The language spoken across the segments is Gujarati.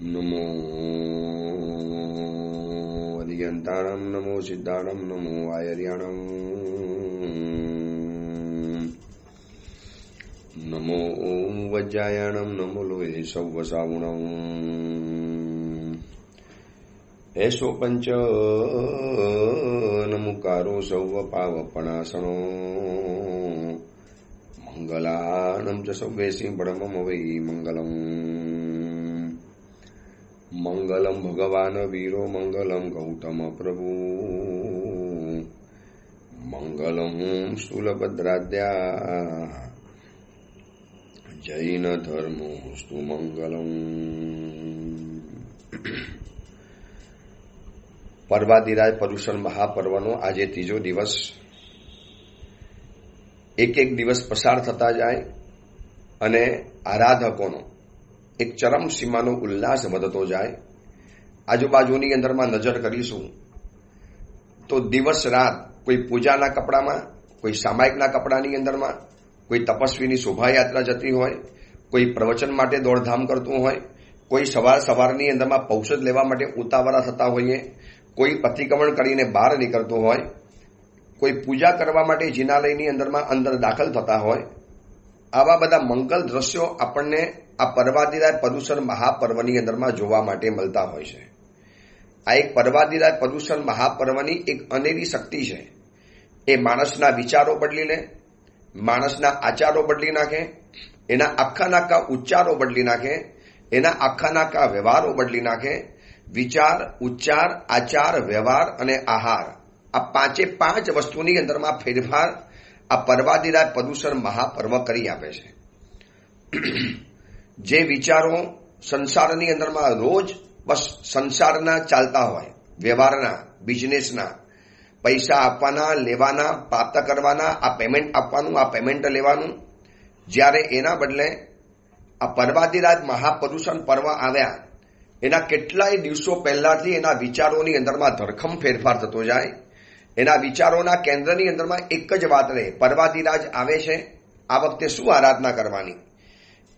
નમો અરિયંતાણમ, નમો સિદ્ધાણમ, નમો આયર્યાણમ, નમો વજ્જાયાણમ, નમો લોહે સૌવસાવુણમ. એસો પંચ નમુકારો સૌવ પાવપણાસણો મંગલાનમ ચ સૌવેસી બ્રહ્મમ વૈ મંગલમ. મંગલમ ભગવાન વીરો, મંગલમ ગૌતમ પ્રભુ, મંગલમ સ્થૂલભદ્રાદ્યા, જૈન ધર્મોસ્તુ મંગલમ. પર્વાધિરાજ પર્યુષણ મહાપર્વનો આજે ત્રીજો દિવસ. એક એક દિવસ પસાર થતા જાય અને આરાધકોનો એક ચરમ સીમાનો ઉલ્લાસ વધતો જાય. આજુબાજુની અંદરમાં નજર કરીશું તો દિવસ રાત કોઈ પૂજાના કપડામાં, કોઈ સામાયિકના કપડાની અંદરમાં, કોઈ તપસ્વીની શોભાયાત્રા જતી હોય, કોઈ પ્રવચન માટે દોડધામ કરતું હોય, કોઈ સવારની અંદરમાં ઔષધ લેવા માટે ઉતાવળા થતા હોઈએ, કોઈ અતિક્રમણ કરીને બહાર નીકળતું હોય, કોઈ પૂજા કરવા માટે જિનાલયની અંદરમાં અંદર દાખલ થતા હોય. આવા બધા મંગલ દ્રશ્યો આપણને આ પર્વાધિરાજ પર્યુષણ મહાપર્વની અંદરમાં જોવા માટે મળતા હોય છે. આ એક પર્વાધિરાજ પર્યુષણ મહાપર્વની એક અનેરી શક્તિ છે. એ માણસના વિચારો બદલી લે, માણસના આચારો બદલી નાખે, એના આખા ઉચ્ચારો બદલી નાખે, એના આખા વ્યવહારો બદલી નાખે. વિચાર, ઉચ્ચાર, આચાર, વ્યવહાર અને આહાર, આ પાંચે પાંચ વસ્તુની અંદરમાં ફેરફાર આ પર્વાધિરાજ પર્યુષણ મહાપર્વ કરી આપે છે. જે વિચારો સંસારની અંદરમાં રોજ બસ સંસારના ચાલતા હોય, વ્યવહારના, બિઝનેસના, પૈસા આપવાના, લેવાના, પ્રાપ્ત કરવાના, આ પેમેન્ટ આપવાનું, આ પેમેન્ટ લેવાનું, જ્યારે એના બદલે આ પર્વાધિરાજ મહાપર્યુષણ પર્વ આવ્યા એના કેટલાય દિવસો પહેલાથી એના વિચારોની અંદરમાં ધરખમ ફેરફાર થતો જાય. એના વિચારોના કેન્દ્રની અંદરમાં એક જ વાત રહે, પર્વાધિરાજ આવે છે, આ વખતે શું આરાધના કરવાની.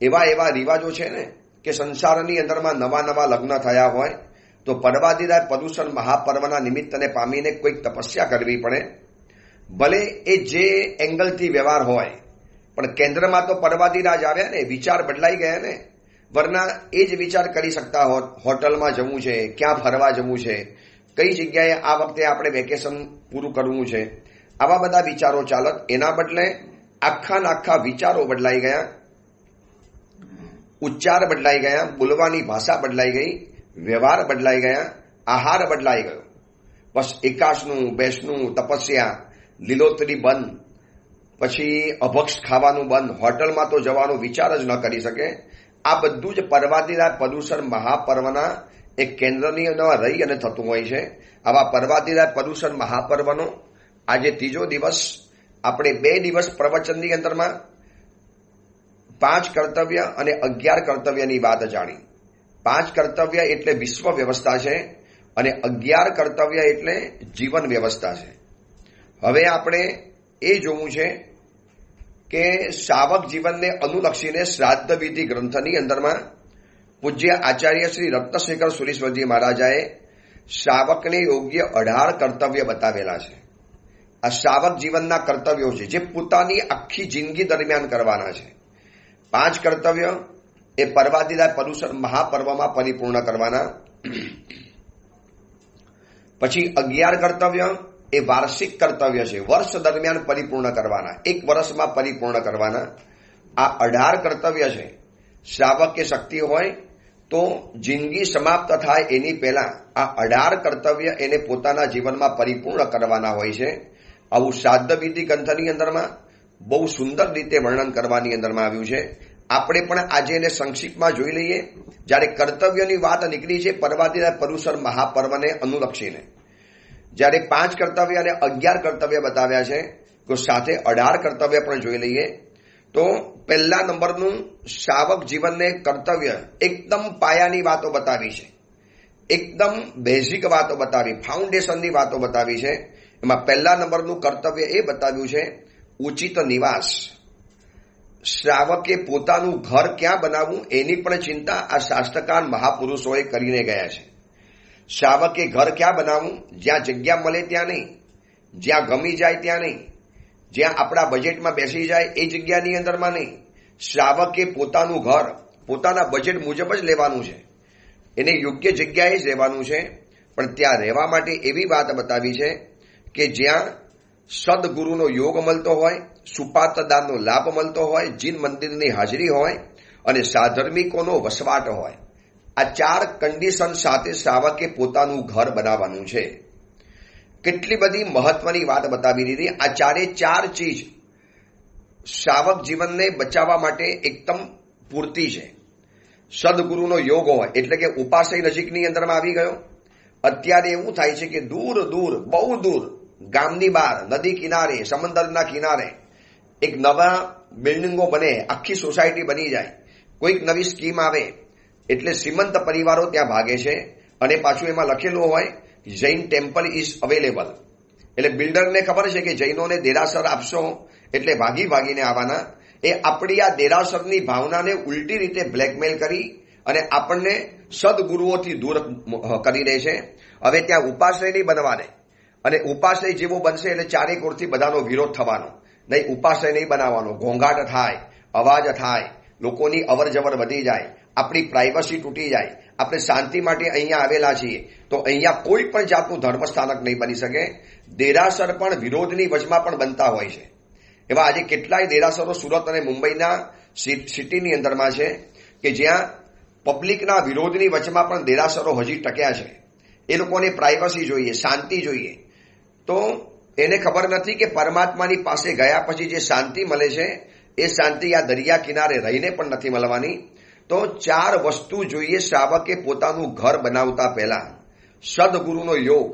એવા રિવાજો છે ને કે સંસારની અંદરમાં નવા લગ્ન થયા હોય તો પર્વાધિરાજ પર્યુષણ મહાપર્વના નિમિત્તને પામીને કોઈક તપસ્યા કરવી પડે. ભલે એ જે એંગલથી વ્યવહાર હોય, પણ કેન્દ્રમાં તો પર્વાધિરાજ આવ્યા ને, વિચાર બદલાઈ ગયા ને. વરના એ જ વિચાર કરી શકતા હોત, હોટલમાં જવું છે, ક્યાં ફરવા જવું છે, કઈ જગ્યાએ આ વખતે આપણે વેકેશન પૂરું કરવું છે, આવા બધા વિચારો ચાલત. એના બદલે આખા વિચારો બદલાઈ ગયા, ઉચ્ચાર બદલાઈ ગયા, બોલવાની ભાષા બદલાઈ ગઈ, વ્યવહાર બદલાઈ ગયા, આહાર બદલાઈ ગયો. બસ એકાશનું, બેસનું, તપસ્યા, લીલોતરી બંધ, પછી અભક્ષ ખાવાનું બંધ, હોટલમાં તો જવાનો વિચાર જ ન કરી શકે. આ બધું જ પર્વાધિરાજ પર્યુષણ મહાપર્વના એક કેન્દ્રની અંદર રહી અને થતું હોય છે. આવા પર્વાધિરાજ પર્યુષણ મહાપર્વનો આજે ત્રીજો દિવસ. આપણે 2 દિવસ પ્રવચનની અંદરમાં 5 કર્તવ્ય અને 11 કર્તવ્યની વાત જાણી. 5 કર્તવ્ય એટલે વિશ્વ વ્યવસ્થા છે અને 11 કર્તવ્ય એટલે જીવન વ્યવસ્થા છે. હવે આપણે એ જોવું છે કે શાવક જીવનને અનુલક્ષીને શ્રાદ્ધ વિધિ ગ્રંથની અંદરમાં પૂજ્ય આચાર્ય શ્રી રત્નશેખર સુરીશ્વરજી મહારાજાએ શ્રાવકને યોગ્ય 18 કર્તવ્ય બતાવેલા છે. આ શ્રાવક જીવનના કર્તવ્યો છે જે પોતાની આખી જિંદગી દરમિયાન કરવાના છે. 5 કર્તવ્ય એ પર્વાધિરાજ પર્યુષણ મહાપર્વમાં પરિપૂર્ણ કરવાના. પછી 11 કર્તવ્ય એ વાર્ષિક કર્તવ્ય છે, વર્ષ દરમિયાન પરિપૂર્ણ કરવાના, એક વર્ષમાં પરિપૂર્ણ કરવાના. આ 18 કર્તવ્ય છે. શ્રાવકે શક્તિ હોય તો જિંદગી સમાપ્ત થાય એની પહેલા આ 18 કર્તવ્ય એને પોતાના જીવનમાં પરિપૂર્ણ કરવાના હોય છે. આવું શ્રાદ્ધ વિધિ ગ્રંથની અંદરમાં બહુ સુંદર રીતે વર્ણન કરવાની અંદરમાં આવ્યું છે. આપણે પણ આજે એને સંક્ષિપ્તમાં જોઈ લઈએ. જ્યારે કર્તવ્યની વાત નીકળી છે પર્વાધિરાજ પર્યુષણ મહાપર્વને અનુલક્ષીને, જ્યારે 5 કર્તવ્ય અને 11 કર્તવ્ય બતાવ્યા છે તો સાથે 18 કર્તવ્ય પણ જોઈ લઈએ. તો પહેલા નંબરનું શ્રાવક જીવનને કર્તવ્ય એકદમ પાયાની વાતો બતાવી છે, એકદમ બેઝિક વાતો બતાવી, ફાઉન્ડેશનની વાતો બતાવી છે. એમાં પહેલા નંબરનું કર્તવ્ય એ બતાવ્યું છે ઉચિત નિવાસ. શ્રાવકે પોતાનું ઘર ક્યાં બનાવવું એની પણ ચિંતા આ શાસ્ત્રકાર મહાપુરુષોએ કરીને ગયા છે. શ્રાવકે ઘર ક્યાં બનાવવું? જ્યાં જગ્યા મળે ત્યાં નહીં, જ્યાં ગમી જાય ત્યાં નહીં, જ્યાં આપણા બજેટમાં બેસી જાય એ જગ્યાની અંદરમાં નહીં. શ્રાવકે પોતાનું ઘર પોતાના બજેટ મુજબ જ લેવાનું છે, એને યોગ્ય જગ્યાએ જ રહેવાનું છે. પણ ત્યાં રહેવા માટે એવી વાત બતાવી છે કે જ્યાં સદગુરુનો યોગ મળતો હોય, સુપાત્રદાનનો લાભ મળતો હોય, જીન મંદિરની હાજરી હોય અને સાધર્મિકોનો વસવાટ હોય. આ 4 કન્ડિશન સાથે શ્રાવકે પોતાનું ઘર બનાવવાનું છે. કેટલી બધી મહત્વની વાત બતાવી દીધી. આ 4 ચીજ શ્રાવક જીવનને બચાવવા માટે એકદમ પૂરતી છે. સદગુરુનો યોગ હોય એટલે કે ઉપાસય નજીકની અંદરમાં આવી ગયો. અત્યારે એવું થાય છે કે દૂર દૂર, બહુ દૂર, ગામની બહાર, નદી કિનારે, સમંદરના કિનારે એક નવા બિલ્ડિંગો બને, આખી સોસાયટી બની જાય, કોઈક નવી સ્કીમ આવે એટલે શ્રીમંત પરિવારો ત્યાં ભાગે છે. અને પાછું એમાં લખેલું હોય જૈન ટેમ્પલ ઇઝ અવેલેબલ. એટલે બિલ્ડરને ખબર છે કે જૈનોને દેરાસર આપશો એટલે ભાગીને આવવાના. એ આપણી આ દેરાસરની ભાવનાને ઉલટી રીતે બ્લેકમેલ કરી અને આપણને સદગુરુઓથી દૂર કરી દે છે. હવે ત્યાં ઉપાશ્રય નહીં બનવાને, અને ઉપાશ્રય જેવો બનશે એટલે ચારે કોરથી બધાનો વિરોધ થવાનો. નહીં, ઉપાશ્રય નહીં બનાવવાનો, ઘોંઘાટ થાય, અવાજ થાય, લોકોની અવર જવર વધી જાય, આપણી પ્રાઇવસી તૂટી જાય. આપણે શાંતિ માટે અહીંયા આવેલા છીએ તો અહીંયા કોઈ પણ જાતનું ધર્મસ્થાનક નહીં બની શકે. દેરાસર પણ વિરોધની વચમાં પણ બનતા હોય છે. એવા આજે કેટલાય દેરાસરો સુરત અને મુંબઈના સિટીની અંદરમાં છે કે જ્યાં પબ્લિકના વિરોધની વચમાં પણ દેરાસરો હજી ટક્યા છે. એ લોકોને પ્રાઇવસી જોઈએ, શાંતિ જોઈએ. તો એને ખબર નથી કે પરમાત્માની પાસે ગયા પછી જે શાંતિ મળે છે એ શાંતિ આ દરિયા કિનારે રહીને પણ નથી મળવાની. તો 4 વસ્તુ જોઈએ શ્રાવકે પોતાનું ઘર બનાવતા પહેલા. સદગુરુનો યોગ,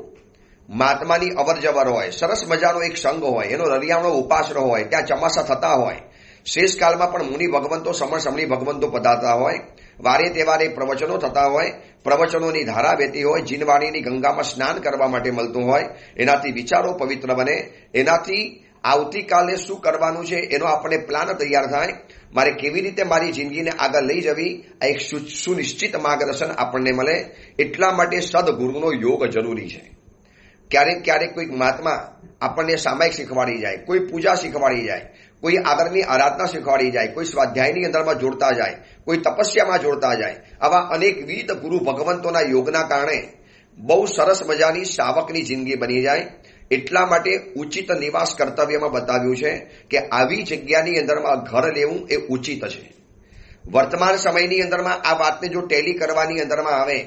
મહાત્માની અવરજવર હોય, સરસ મજાનો એક સંઘ હોય, એનો રરિયામણો ઉપાસનો હોય, ત્યાં ચમાસા થતા હોય, શેષકાળમાં પણ મુનિ ભગવંતો, સમણી ભગવંતો પધારતા હોય, વારે તહેવારે પ્રવચનો થતા હોય, પ્રવચનોની ધારા વહેતી હોય, જીનવાણીની ગંગામાં સ્નાન કરવા માટે મળતું હોય. એનાથી વિચારો પવિત્ર બને, એનાથી આવતીકાલે શું કરવાનું છે એનો આપણે પ્લાન તૈયાર થાય. મારે કેવી રીતે મારી જિંદગીને આગળ લઈ જવી, આ એક સુનિશ્ચિત માર્ગદર્શન આપણને મળે. એટલા માટે સદગુરુનો યોગ જરૂરી છે. ક્યારેક કોઈક મહાત્મા આપણને સામાયિક શીખવાડી જાય, કોઈ પૂજા શીખવાડી જાય, કોઈ આગળની આરાધના શીખવાડી જાય, કોઈ સ્વાધ્યાયની અંદરમાં જોડતા જાય, કોઈ તપસ્યામાં જોડતા જાય. આવા અનેકવિધ ગુરુ ભગવંતોના યોગના કારણે બહુ સરસ મજાની શ્રાવકની જિંદગી બની જાય. એટલા માટે ઉચિત નિવાસ કર્તવ્યમાં બતાવ્યું છે કે આવી જગ્યાની અંદરમાં ઘર લેવું એ ઉચિત છે. વર્તમાન સમયની અંદરમાં આ વાતને જો ટેલી કરવાની અંદરમાં આવે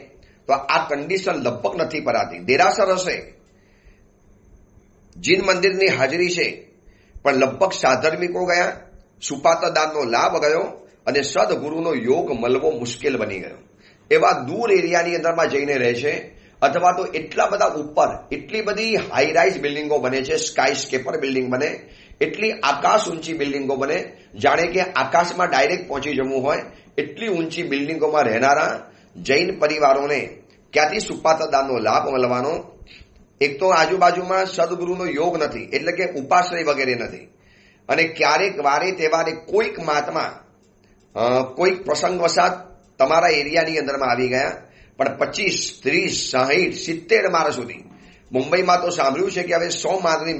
તો આ કન્ડિશન લગભગ નથી પરાતી. દેરાસર હશે, જીન મંદિરની હાજરી છે, પણ લગભગ સાધર્મિકો ગયા, સુપાત્રદાનનો લાભ ગયો અને સદગુરુનો યોગ મળવો મુશ્કેલ બની ગયો. એવા દૂર એરિયાની અંદરમાં જઈને રહે છે. અથવા તો એટલા બધા ઉપર એટલી બધી હાઈરાઇઝ બિલ્ડિંગો બને છે, સ્કાય સ્કેપર બિલ્ડિંગ બને, એટલી આકાશ ઊંચી બિલ્ડિંગો બને, જાણે કે આકાશમાં ડાયરેક્ટ પહોંચી જવું હોય એટલી ઊંચી બિલ્ડિંગોમાં રહેનારા જૈન પરિવારોને ક્યાંથી સુપાત્રદાનનો લાભ મળવાનો? એક તો આજુબાજુમાં સદગુરુનો યોગ નથી એટલે કે ઉપાશ્રય વગેરે નથી. અને ક્યારેક વારે તહેવારે કોઈક મહાત્મા કોઈક પ્રસંગવશાત તમારા એરિયાની અંદરમાં આવી ગયા, પણ 25, 30, 60, 70 માળ સુધી. મુંબઈમાં તો સાંભળ્યું છે કે હવે 100 માળની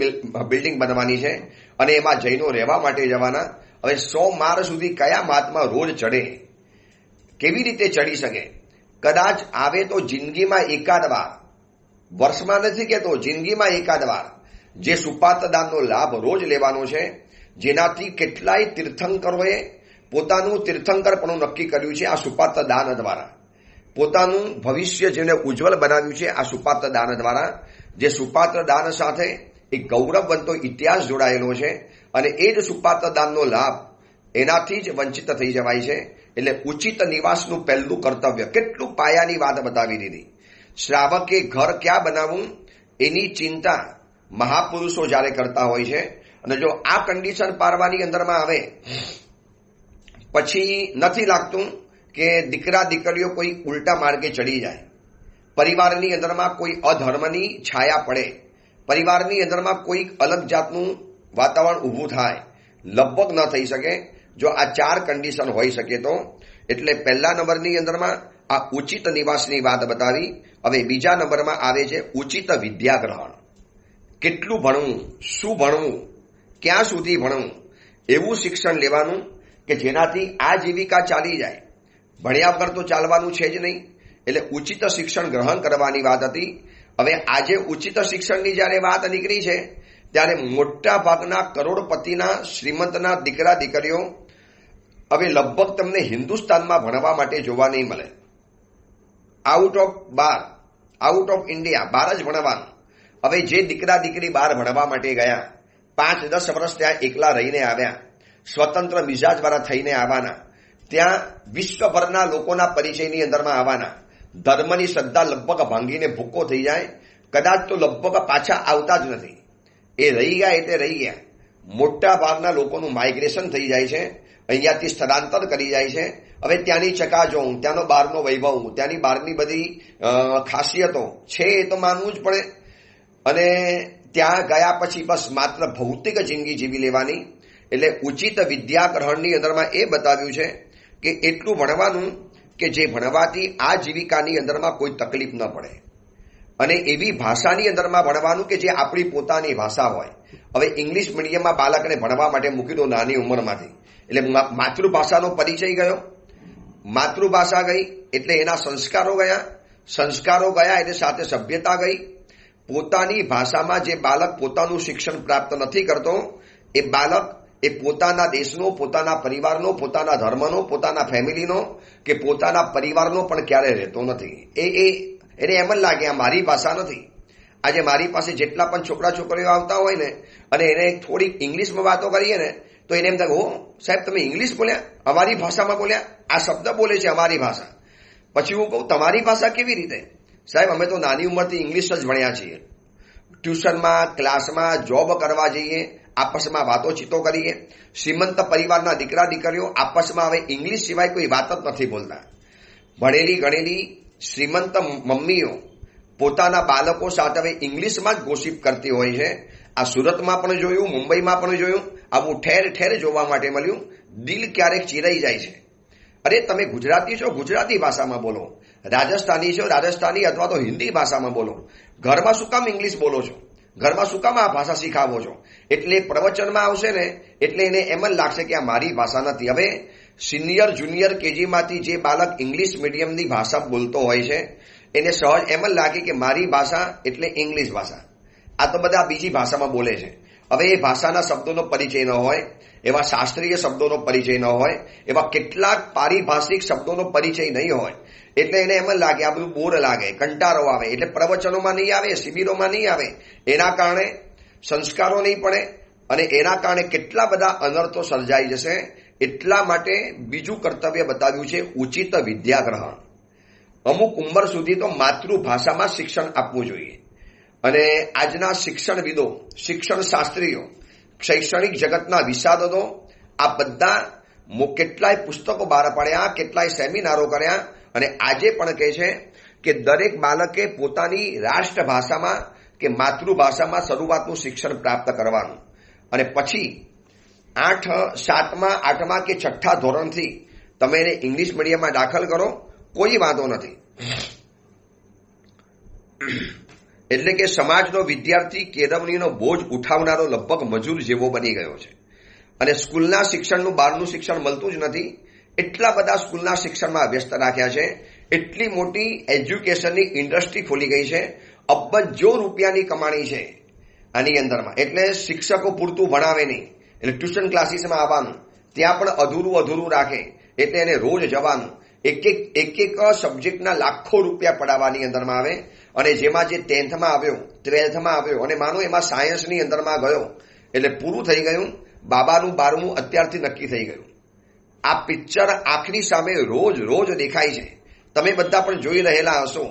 બિલ્ડિંગ બનવાની છે અને એમાં જૈનો રહેવા માટે જવાના. હવે 100 માળ સુધી કયા મહાત્મા રોજ ચડે? કેવી રીતે ચડી શકે? કદાચ આવે તો જિંદગીમાં એકાદ વાર, વર્ષમાં નથી કહેતો, જિંદગીમાં એકાદ વાર જે સુપાત્રદાનનો લાભ રોજ લેવાનો છે, જેનાથી કેટલાય તીર્થંકરોએ પોતાનું તીર્થંકરપણું નક્કી કર્યું છે આ સુપાત્રદાન દ્વારા. પોતાનું ભવિષ્ય જેને ઉજ્જવલ બનાવ્યું છે આ સુપાત્રદાન દ્વારા. જે સુપાત્રદાન સાથે એક ગૌરવવંતો ઇતિહાસ જોડાયેલો છે અને એ જ સુપાત્રદાનનો લાભ એનાથી જ વંચિત થઈ જવાય છે. એટલે ઉચિત નિવાસનું પહેલું કર્તવ્ય, કેટલું પાયાની વાત બતાવી દીધી. શ્રાવકે ઘર ક્યાં બનાવવું એની ચિંતા મહાપુરુષો જ્યારે કરતા હોય છે. અને જો આ કન્ડિશન પારવાની અંદરમાં આવે પછી નથી લાગતું કે દીકરા દીકરીઓ કોઈ ઉલટા માર્ગે ચડી જાય, પરિવારની અંદરમાં કોઈ અધર્મની છાયા પડે, પરિવારની અંદરમાં કોઈ અલગ જાતનું વાતાવરણ ઊભું થાય, લગભગ ન થઈ શકે. જો આ 4 કન્ડિશન હોઈ શકે તો. એટલે પહેલા નંબરની અંદરમાં આ ઉચિત નિવાસની વાત બતાવી. હવે બીજા નંબરમાં આવે છે ઉચિત વિદ્યા ગ્રહણ. કેટલું ભણવું, શું ભણવું, ક્યાં સુધી ભણવું, એવું શિક્ષણ લેવાનું કે જેનાથી આજીવિકા ચાલી જાય. ભણ્યા વગર તો ચાલવાનું છે જ નહીં. એટલે ઉચિત શિક્ષણ ગ્રહણ કરવાની વાત હતી. હવે આજે ઉચિત શિક્ષણની જ્યારે વાત નીકળી છે ત્યારે મોટા ભાગના કરોડપતિના શ્રીમંતના દીકરા દીકરીઓ હવે લગભગ તમને હિન્દુસ્તાનમાં ભણવા માટે જોવા નહીં મળે. આઉટ ઓફ ઇન્ડિયા બહાર જ ભણવાનું. હવે જે દીકરા દીકરી બહાર ભણવા માટે ગયા, 5-10 વર્ષ ત્યાં એકલા રહીને આવ્યા, સ્વતંત્ર મિજાજવાળા થઈને આવવાના, ત્યાં વિશ્વભરના લોકોના પરિચયની અંદરમાં આવવાના, ધર્મની શ્રદ્ધા લગભગ ભાંગીને ભૂક્કો થઈ જાય, કદાચ તો લગભગ પાછા આવતા જ નથી. એ રહી ગયા એટલે રહી ગયા. મોટા ભાગના લોકોનું માઇગ્રેશન થઈ જાય છે, અહીંયાથી સ્થળાંતર કરી જાય છે. હવે ત્યાંની ચકાચોળ, ત્યાંનો બહારનો વૈભવ, ત્યાંની બહારની બધી ખાસિયતો છે એ તો માનવું જ પડે. અને ત્યાં ગયા પછી બસ માત્ર ભૌતિક જિંદગી જીવી લેવાની. એટલે ઉચિત વિદ્યા ગ્રહણની અંદરમાં એ બતાવ્યું છે કે એટલું ભણવાનું કે જે ભણવાથી આજીવિકાની અંદરમાં કોઈ તકલીફ ન પડે, અને એવી ભાષાની અંદરમાં ભણવાનું કે જે આપણી પોતાની ભાષા હોય. હવે ઇંગ્લિશ મીડિયમમાં બાળકને ભણવા માટે મૂકી દો નાની ઉંમરમાંથી, એટલે માતૃભાષાનો પરિચય ગયો, માતૃભાષા ગઈ એટલે એના સંસ્કારો ગયા એટલે સાથે સભ્યતા ગઈ. પોતાની ભાષામાં જે બાળક પોતાનું શિક્ષણ પ્રાપ્ત નથી કરતો, એ બાળક એ પોતાના દેશનો, પોતાના પરિવારનો, પોતાના ધર્મનો, પોતાના ફેમિલીનો કે પોતાના પરિવારનો પણ ક્યારેય રહેતો નથી. એને એમ જ લાગે આ મારી ભાષા નથી. આજે મારી પાસે જેટલા પણ છોકરા છોકરીઓ આવતા હોય ને અને એને થોડીક ઇંગ્લિશમાં વાતો કરીએ ને તો એને એમ થાય, હો સાહેબ તમે ઇંગ્લિશ બોલ્યા, અમારી ભાષામાં બોલ્યા, આ શબ્દ બોલે છે અમારી ભાષા. પછી હું કહું તમારી ભાષા કેવી રીતે? સાહેબ અમે તો નાની ઉંમરથી ઇંગ્લિશ જ ભણ્યા છીએ. ટ્યુશનમાં, ક્લાસમાં, જોબ કરવા જઈએ, આપસમાં વાતોચીતો કરીએ. શ્રીમંત પરિવારના દીકરા દીકરીઓ આપસમાં હવે ઇંગ્લિશ સિવાય કોઈ વાત જ નથી બોલતા. ભણેલી ગણેલી શ્રીમંત મમ્મીઓ પોતાના બાળકો સાથે હવે ઇંગ્લિશમાં જ ગોસિપ કરતી હોય છે. આ સુરતમાં પણ જોયું, મુંબઈમાં પણ જોયું, આવું ઠેર ઠેર જોવા માટે મળ્યું. દિલ ક્યારેક ચીરાઈ જાય છે. અરે તમે ગુજરાતી છો, ગુજરાતી ભાષામાં બોલો. રાજસ્થાની છો, રાજસ્થાની અથવા તો હિન્દી ભાષામાં બોલો. ઘરમાં શું કામ ઇંગ્લિશ બોલો છો? ઘરમાં શું કામ આ ભાષા શીખાવો છો? એટલે પ્રવચનમાં આવશે ને એટલે એને એમ જ લાગશે કે આ મારી ભાષા નથી. હવે સિનિયર જુનિયર કેજીમાંથી જે બાળક ઇંગ્લિશ મીડિયમની ભાષા બોલતો હોય છે એને સહજ એમ જ લાગે કે મારી ભાષા એટલે ઇંગ્લિશ ભાષા, આ તો બધા બીજી ભાષામાં બોલે છે. હવે એ ભાષાના શબ્દોનો પરિચય ન હોય, એવા શાસ્ત્રીય શબ્દોનો પરિચય ન હોય, એવા કેટલાક પારિભાષિક શબ્દોનો પરિચય નહીં હોય, એટલે એને એમ જ લાગે આ બધું બોર લાગે, કંટાળો આવે, એટલે પ્રવચનોમાં નહીં આવે, શિબિરોમાં નહીં આવે. એના કારણે સંસ્કારો નહીં પડે અને એના કારણે કેટલા બધા અનર્થો સર્જાઈ જશે. એટલા માટે બીજું કર્તવ્ય બતાવ્યું છે ઉચિત વિદ્યા ગ્રહણ. અમુક ઉંમર સુધી તો માતૃભાષામાં શિક્ષણ આપવું જોઈએ. અને આજના શિક્ષણવિદો, શિક્ષણ શાસ્ત્રીઓ, શૈક્ષણિક જગતના વિશારદો આ બધા કેટલાય પુસ્તકો બહાર પાડ્યા, કેટલાય સેમિનારો કર્યા અને આજે પણ કહે છે કે દરેક બાળકે પોતાની રાષ્ટ્રભાષામાં કે માતૃભાષામાં શરૂઆતનું શિક્ષણ પ્રાપ્ત કરવાનું. અને પછી 7મા 8મા કે 6ઠ્ઠા ધોરણથી તમે એને ઇંગ્લિશ મીડિયમમાં દાખલ કરો, કોઈ વાંધો નથી. એટલે કે સમાજનો વિદ્યાર્થી કેળવણીનો બોજ ઉઠાવનારો લગભગ મજૂર જેવો બની ગયો છે. અને સ્કૂલના શિક્ષણનું બહારનું શિક્ષણ મળતું જ નથી. એટલા બધા સ્કૂલના શિક્ષણમાં વ્યસ્ત રાખ્યા છે. એટલી મોટી એજ્યુકેશનની ઇન્ડસ્ટ્રી ખોલી ગઈ છે. અબજો રૂપિયાની કમાણી છે આની અંદરમાં. એટલે શિક્ષકો પૂરતું ભણાવે નહીં, એટલે ટ્યુશન ક્લાસીસમાં આવવાનું, ત્યાં પણ અધૂરું રાખે, એટલે એને રોજ જવાનું. એક એક સબ્જેક્ટના લાખો રૂપિયા પડાવવાની અંદરમાં આવે. અને જેમાં જે 10થમાં આવ્યો, 12થમાં આવ્યો અને માનો એમાં સાયન્સની અંદરમાં ગયો એટલે પૂરું થઈ ગયું. બાબાનું 12મું અત્યારથી નક્કી થઈ ગયું. આ પિક્ચર આંખની સામે રોજ દેખાય છે. તમે બધા પણ જોઈ રહેલા હશો.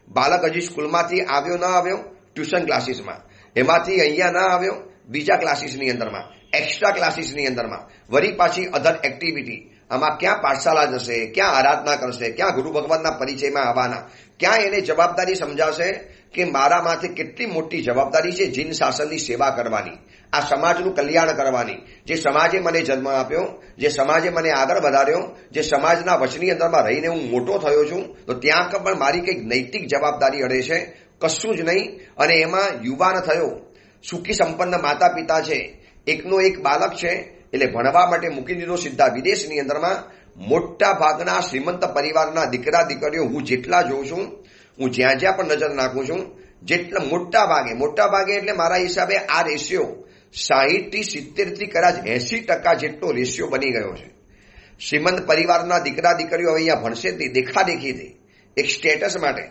બાળક હજી સ્કૂલમાંથી આવ્યો ન આવ્યો, ટ્યુશન ક્લાસીસમાં, એમાંથી અહીંયા ન આવ્યો, બીજા ક્લાસીસની અંદરમાં, એક્સ્ટ્રા ક્લાસીસની અંદરમાં, વળી પાછી અધર એક્ટિવિટી. આમાં ક્યાં પાઠશાળા જશે, ક્યાં આરાધના કરશે, ક્યાં ગુરુ ભગવાનના પરિચયમાં આવવાના, ક્યાં એને જવાબદારી સમજાશે કે મારા માથે કેટલી મોટી જવાબદારી છે જીન શાસનની સેવા કરવાની. આ સમાજનું કલ્યાણ કરવાની, જે સમાજે મને જન્મ આપ્યો, જે સમાજે મને આગળ વધાર્યો, જે સમાજના વચની અંદરમાં રહીને હું મોટો થયો છું, તો ત્યાં પણ મારી કંઈક નૈતિક જવાબદારી અડે છે, કશું જ નહીં. અને એમાં યુવાન થયો, સુખી સંપન્ન માતા પિતા છે, એકનો એક બાળક છે, એટલે ભણવા માટે મૂકી દીધો સીધા વિદેશની અંદરમાં. મોટા ભાગના શ્રીમંત પરિવારના દીકરા દીકરીઓ હું જેટલા જોઉં છું, હું જ્યાં જ્યાં પણ નજર નાખું છું, જેટલા મોટા ભાગે એટલે મારા હિસાબે આ રેશિયો 60 થી 70 થી કદાચ 80% જેટલો રેશિયો બની ગયો છે. શ્રીમંત પરિવારના દીકરા દીકરીઓ હવે અહીંયા ભણશે જ નહીં, દેખાદેખીથી, એક સ્ટેટસ માટે.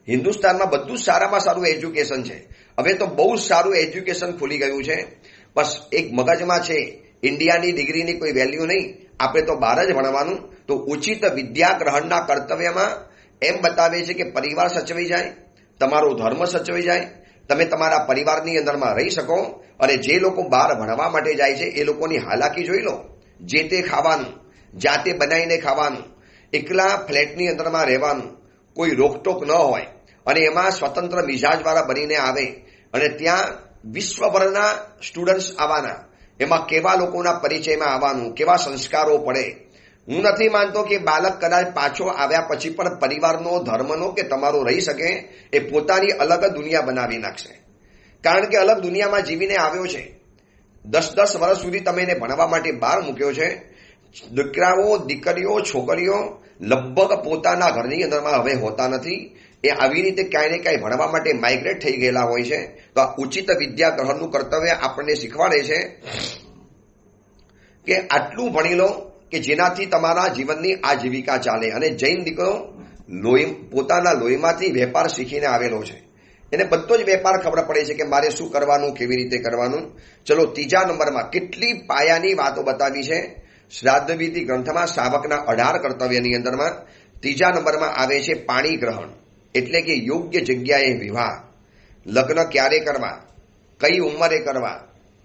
હિન્દુસ્તાનમાં બધું સારામાં સારું એજ્યુકેશન છે. હવે તો બહુ સારું એજ્યુકેશન ખુલી ગયું છે. બસ એક મગજમાં છે, ઇન્ડિયાની ડિગ્રીની કોઈ વેલ્યુ નહીં, આપણે તો બહાર જ ભણવાનું. તો ઉચિત વિદ્યા ગ્રહણના કર્તવ્યમાં એમ બતાવે છે કે પરિવાર સચવાઈ જાય, તમારો ધર્મ સચવાઈ જાય, તમે તમારા પરિવારની અંદરમાં રહી શકો. અને જે લોકો બહાર ભણવા માટે જાય છે એ લોકોની હાલાકી જોઈ લો. જે તે ખાવાનું, જાતે બનાવીને ખાવાનું, એકલા ફ્લેટની અંદરમાં રહેવાનું, કોઈ રોકટોક ન હોય, અને એમાં સ્વતંત્ર મિજાજવાળા બનીને આવે, અને ત્યાં વિશ્વભરના સ્ટુડન્ટ્સ આવવાના, એમાં કેવા લોકોના પરિચયમાં આવવાનું, કેવા સંસ્કારો પડે. હું નથી માનતો કે બાળક કદાચ પાછો આવ્યા પછી પણ પરિવારનો, ધર્મનો કે તમારો રહી શકે, એ પોતાની અલગ દુનિયા બનાવી નાખશે. કારણ કે અલગ દુનિયામાં જીવીને આવ્યો છે. 10-10 વર્ષ સુધી તમે એને ભણવા માટે બહાર મૂક્યો છે. દીકરાઓ, દીકરીઓ, છોકરીઓ લગભગ પોતાના ઘરની અંદરમાં હવે હોતા નથી. એ આવી રીતે ક્યાંય ને ક્યાંય ભણવા માટે માઇગ્રેટ થઈ ગયેલા હોય છે. તો આ ઉચિત વિદ્યા ગ્રહણનું કર્તવ્ય આપણને શીખવાડે છે કે આટલું ભણી લો કે જેનાથી તમારા જીવનની આજીવિકા ચાલે. અને જૈન દીકરો પોતાના લોહીમાંથી વેપાર શીખીને આવેલો છે. એને બધો જ વેપાર ખબર પડે છે કે મારે શું કરવાનું, કેવી રીતે કરવાનું. ચલો, ત્રીજા નંબરમાં કેટલી પાયાની વાતો બતાવી છે શ્રાદ્ધવિધિ ગ્રંથમાં. શાવકના 18 કર્તવ્યની અંદરમાં ત્રીજા નંબરમાં આવે છે પાણી ગ્રહણ, એટલે કે યોગ્ય જગ્યાએ વિવાહ. લગ્ન ક્યારે કરવા, કઈ ઉંમરે કરવા,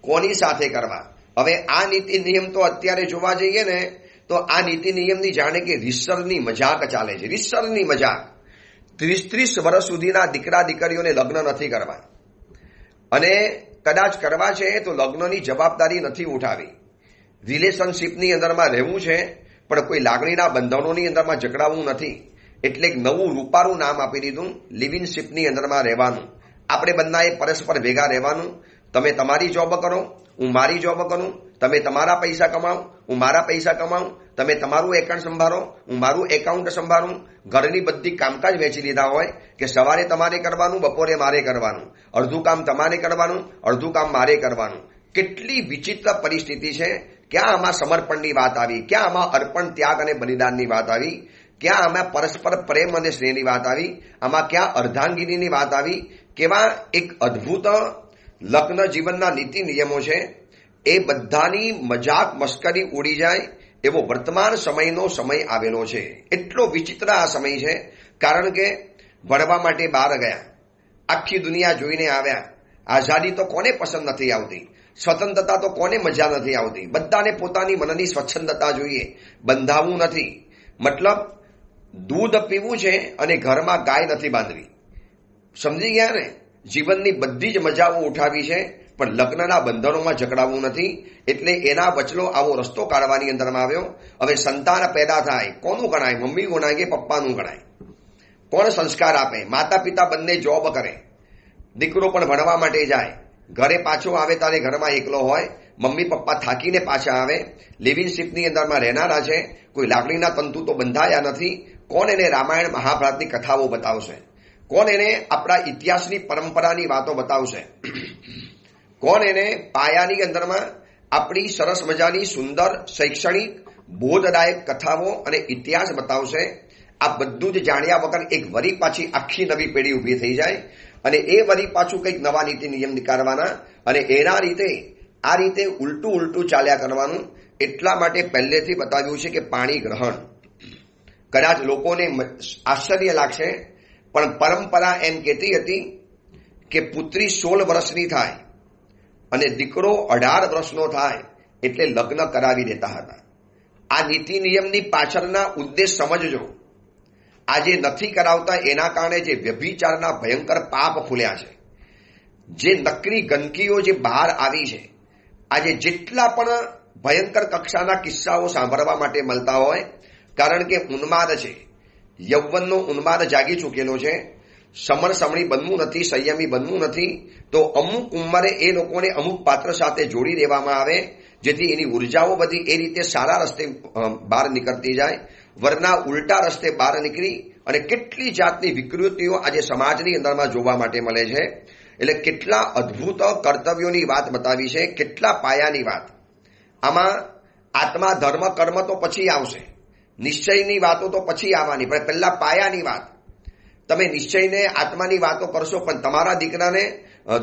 કોની સાથે કરવા. હવે આ નીતિ નિયમ તો અત્યારે જોવા જઈએ ને તો આ નીતિ નિયમની જાણે કે રીસરની મજાક ચાલે છે. રીસરની મજાક. 30 વર્ષ સુધીના દીકરા દીકરીઓને લગ્ન નથી કરવા, અને કદાચ કરવા છે તો લગ્નની જવાબદારી નથી ઉઠાવી. રિલેશનશીપની અંદરમાં રહેવું છે, પણ કોઈ લાગણીના બંધનોની અંદરમાં જકડાવવું નથી. એટલે નવું રૂપારું નામ આપી દીધું, લિવિંગશીપની અંદરમાં રહેવાનું. આપણે બંનેએ પરસ્પર ભેગા રહેવાનું. તમે તમારી જોબ કરો, હું મારી જોબ કરું. તમે તમારા પૈસા કમાઓ, હું મારા પૈસા કમાઉં. તમે તમારું એકાઉન્ટ સંભાળો, હું મારું એકાઉન્ટ સંભાળું. ઘરની બધી કામકાજ વેચી લીધા હોય કે સવારે તમારે કરવાનું, બપોરે મારે કરવાનું, અડધું કામ તમારે કરવાનું, અડધું કામ મારે કરવાનું. કેટલી વિચિત્ર પરિસ્થિતિ છે. ક્યાં આમાં સમર્પણની વાત આવી, ક્યાં આમાં અર્પણ, ત્યાગ અને બલિદાનની વાત આવી, ક્યાં આમાં પરસ્પર પ્રેમ અને સ્નેહની વાત આવી, આમાં ક્યાં અર્ધાંગીનીની વાત આવી. કેવા એક અદ્ભુત લગ્ન જીવનના નીતિ નિયમો છે. એ બધાની મજાક મસ્કરી ઉડી જાય એવો વર્તમાન સમયનો સમય આવેલો છે. એટલો વિચિત્ર આ સમય છે. કારણ કે ભણવા માટે બહાર ગયા, આખી દુનિયા જોઈને આવ્યા. આઝાદી તો કોને પસંદ નથી આવતી, સ્વતંત્રતા તો કોને મજા નથી આવતી. બધાને પોતાની મનની સ્વચ્છંદતા જોઈએ, બંધાવવું નથી. મતલબ દૂધ પીવું છે અને ઘરમાં ગાય નથી બાંધવી. સમજી ગયા ને? જીવનની બધી જ મજાઓ ઉઠાવી છે, પણ લગ્નના બંધનોમાં જકડાવવું નથી. એટલે એના વચલો આવો રસ્તો કાઢવાની અંદરમાં આવ્યો. હવે સંતાન પેદા થાય, કોનું ગણાય? મમ્મી ગણાય કે પપ્પાનું ગણાય? કોણ સંસ્કાર આપે? માતા પિતા બંને જોબ કરે, દીકરો પણ ભણવા માટે જાય, ઘરે પાછો આવે ત્યારે ઘરમાં એકલો હોય, મમ્મી પપ્પા થાકીને પાછા આવે, લિવિંગશીપની અંદરમાં રહેનારા છે, કોઈ લાગણીના તંતુ તો બંધાયા નથી. કોણ એને રામાયણ મહાભારતની કથાઓ બતાવશે? કોણ એને આપણા ઇતિહાસની પરંપરાની વાતો બતાવશે? કોણ એને પાયાની અંદરમાં આપણી સરસ મજાની સુંદર શૈક્ષણિક બોધદાયક કથાઓ અને ઇતિહાસ બતાવશે? આ બધું જ જાણ્યા વગર એક વરી પાછી આખી નવી પેઢી ઊભી થઈ જાય, અને એ વરી પાછું કંઈક નવા નીતિ નિયમ નીકાળવાના, અને એના રીતે આ રીતે ઉલટું ચાલ્યા કરવાનું. એટલા માટે પહેલેથી બતાવ્યું છે કે પાણી ગ્રહણ. કદાચ લોકોને આશ્ચર્ય લાગશે, પણ પરંપરા એમ કહેતી હતી કે પુત્રી 16 વર્ષની થાય અને દીકરો 18 વર્ષનો થાય એટલે લગ્ન કરાવી દેતા હતા. આ નીતિ નિયમની પાછળના ઉદ્દેશ સમજજો. આજે નથી કરાવતા એના કારણે જે વ્યભિચારના ભયંકર પાપ ફૂલ્યા છે, જે નકરી ગંદકીઓ જે બહાર આવી છે, આજે જેટલા પણ ભયંકર કક્ષાના કિસ્સાઓ સાંભળવા માટે મળતા હોય, કારણ કે ઉન્માદ છે, યૌવનનો ઉન્માદ જાગી ચૂકેલો છે, સમણી બનવું નથી, સંયમી બનવું નથી, તો અમુક ઉંમરે એ લોકોને અમુક પાત્ર સાથે જોડી દેવામાં આવે, જેથી એની ઉર્જાઓ બધી એ રીતે સારા રસ્તે બહાર નીકળતી જાય, વરના ઉલટા રસ્તે બહાર નીકળી અને કેટલી જાતની વિકૃતિઓ આજે સમાજની અંદરમાં જોવા માટે મળે છે. એટલે કેટલા અદ્ભુત કર્તવ્યોની વાત બતાવી છે, કેટલા પાયાની વાત. આમાં આત્મા ધર્મ કર્મ તો પછી આવશે, નિશ્ચયની વાતો તો પછી આવવાની, પણ પહેલા પાયાની વાત. તમે નિશ્ચયને આત્માની વાતો કરશો, પણ તમારા દીકરાને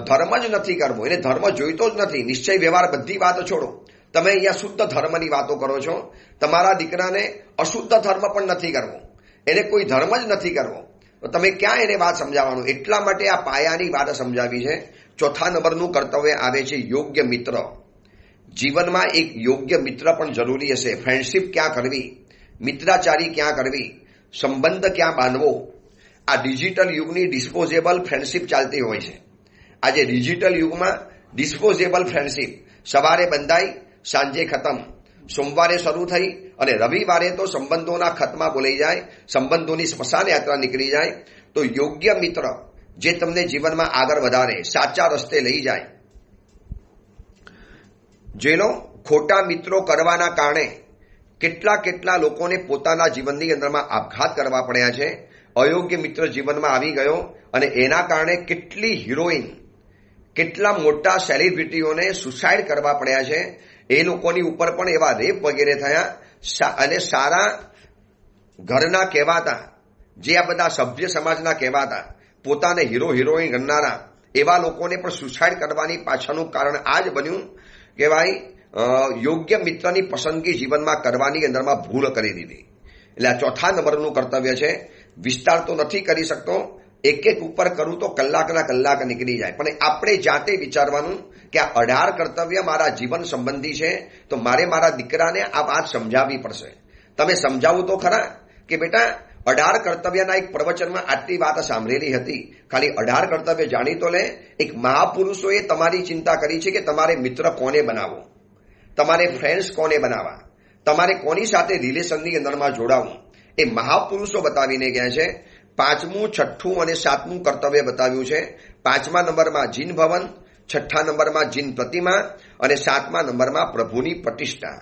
ધર્મ જ નથી કરવો, એને ધર્મ જોઈતો જ નથી, નિશ્ચય વ્યવહાર બધી વાતો છોડો. તમે અહીંયા શુદ્ધ ધર્મની વાતો કરો છો, તમારા દીકરાને અશુદ્ધ ધર્મ પણ નથી કરવો, એને કોઈ ધર્મ જ નથી કરવો, તો તમે ક્યાં એને વાત સમજાવવાનું? એટલા માટે આ પાયાની વાત સમજાવી છે. ચોથા નંબરનું કર્તવ્ય આવે છે યોગ્ય મિત્ર. જીવનમાં એક યોગ્ય મિત્ર પણ જરૂરી હશે. ફ્રેન્ડશિપ ક્યાં કરવી, મિત્રાચારી ક્યાં કરવી, સંબંધ ક્યાં બાંધવો. આ ડિજિટલ યુગની ડિસ્પોઝેબલ ફ્રેન્ડશિપ ચાલતી હોય છે. આજે ડિજિટલ યુગમાં ડિસ્પોઝેબલ ફ્રેન્ડશિપ સવારે બંધાઈ, સાંજે ખતમ, સોમવારે શરૂ થઈ અને રવિવારે તો સંબંધોના ખતમાં બોલાઈ જાય, સંબંધોની સ્મશાન યાત્રા નીકળી જાય. તો યોગ્ય મિત્ર જે તમને જીવનમાં આગળ વધારે, સાચા રસ્તે લઈ જાય. જેનો ખોટા મિત્રો કરવાના કારણે કેટલા લોકોને પોતાના જીવનની અંદરમાં આપઘાત કરવા પડ્યા છે. અયોગ્ય મિત્ર જીવનમાં આવી ગયો અને એના કારણે કેટલી હિરોઈન, કેટલા મોટા સેલિબ્રિટીઓને સુસાઇડ કરવા પડ્યા છે. એ લોકોની ઉપર પણ એવા રેપ વગેરે થયા અને સારા ઘરના કહેવાતા, જે આ બધા સભ્ય સમાજના કહેવાતા, પોતાને હીરો હિરોઈન ગણનારા એવા લોકોને પણ સુસાઇડ કરવાની પાછળનું કારણ આ જ બન્યું કે ભાઈ યોગ્ય મિત્રની પસંદગી જીવનમાં કરવાની અંદરમાં ભૂલ કરી દીધી. એટલે આ ચોથા નંબરનું કર્તવ્ય છે. વિસ્તાર તો નથી કરી શકતો, એક ઉપર કરું તો કલાક નીકળી જાય, પણ આપણે જાતે વિચારવાનું કે આ 18 કર્તવ્ય મારા જીવન સંબંધી છે, તો મારે મારા દીકરાને આ વાત સમજાવવી પડશે. તમે સમજાવું તો ખરા કે બેટા 18 કર્તવ્યના એક પ્રવચનમાં આટલી વાત સાંભળેલી હતી, ખાલી 18 કર્તવ્ય જાણી તો લે. એક મહાપુરુષોએ તમારી ચિંતા કરી છે કે તમારે મિત્ર કોને બનાવવો, તમારે ફ્રેન્ડ્સ કોને બનાવવા, તમારે કોની સાથે રિલેશનની અંદરમાં જોડાવું, એ મહાપુરુષો બતાવીને ગયા છે. 5મું, 6ઠું અને 7મું કર્તવ્ય બતાવ્યું છે. 5મા નંબરમાં જીન ભવન, 6ઠ્ઠા નંબરમાં જીન પ્રતિમા અને 7મા નંબરમાં પ્રભુની પ્રતિષ્ઠા.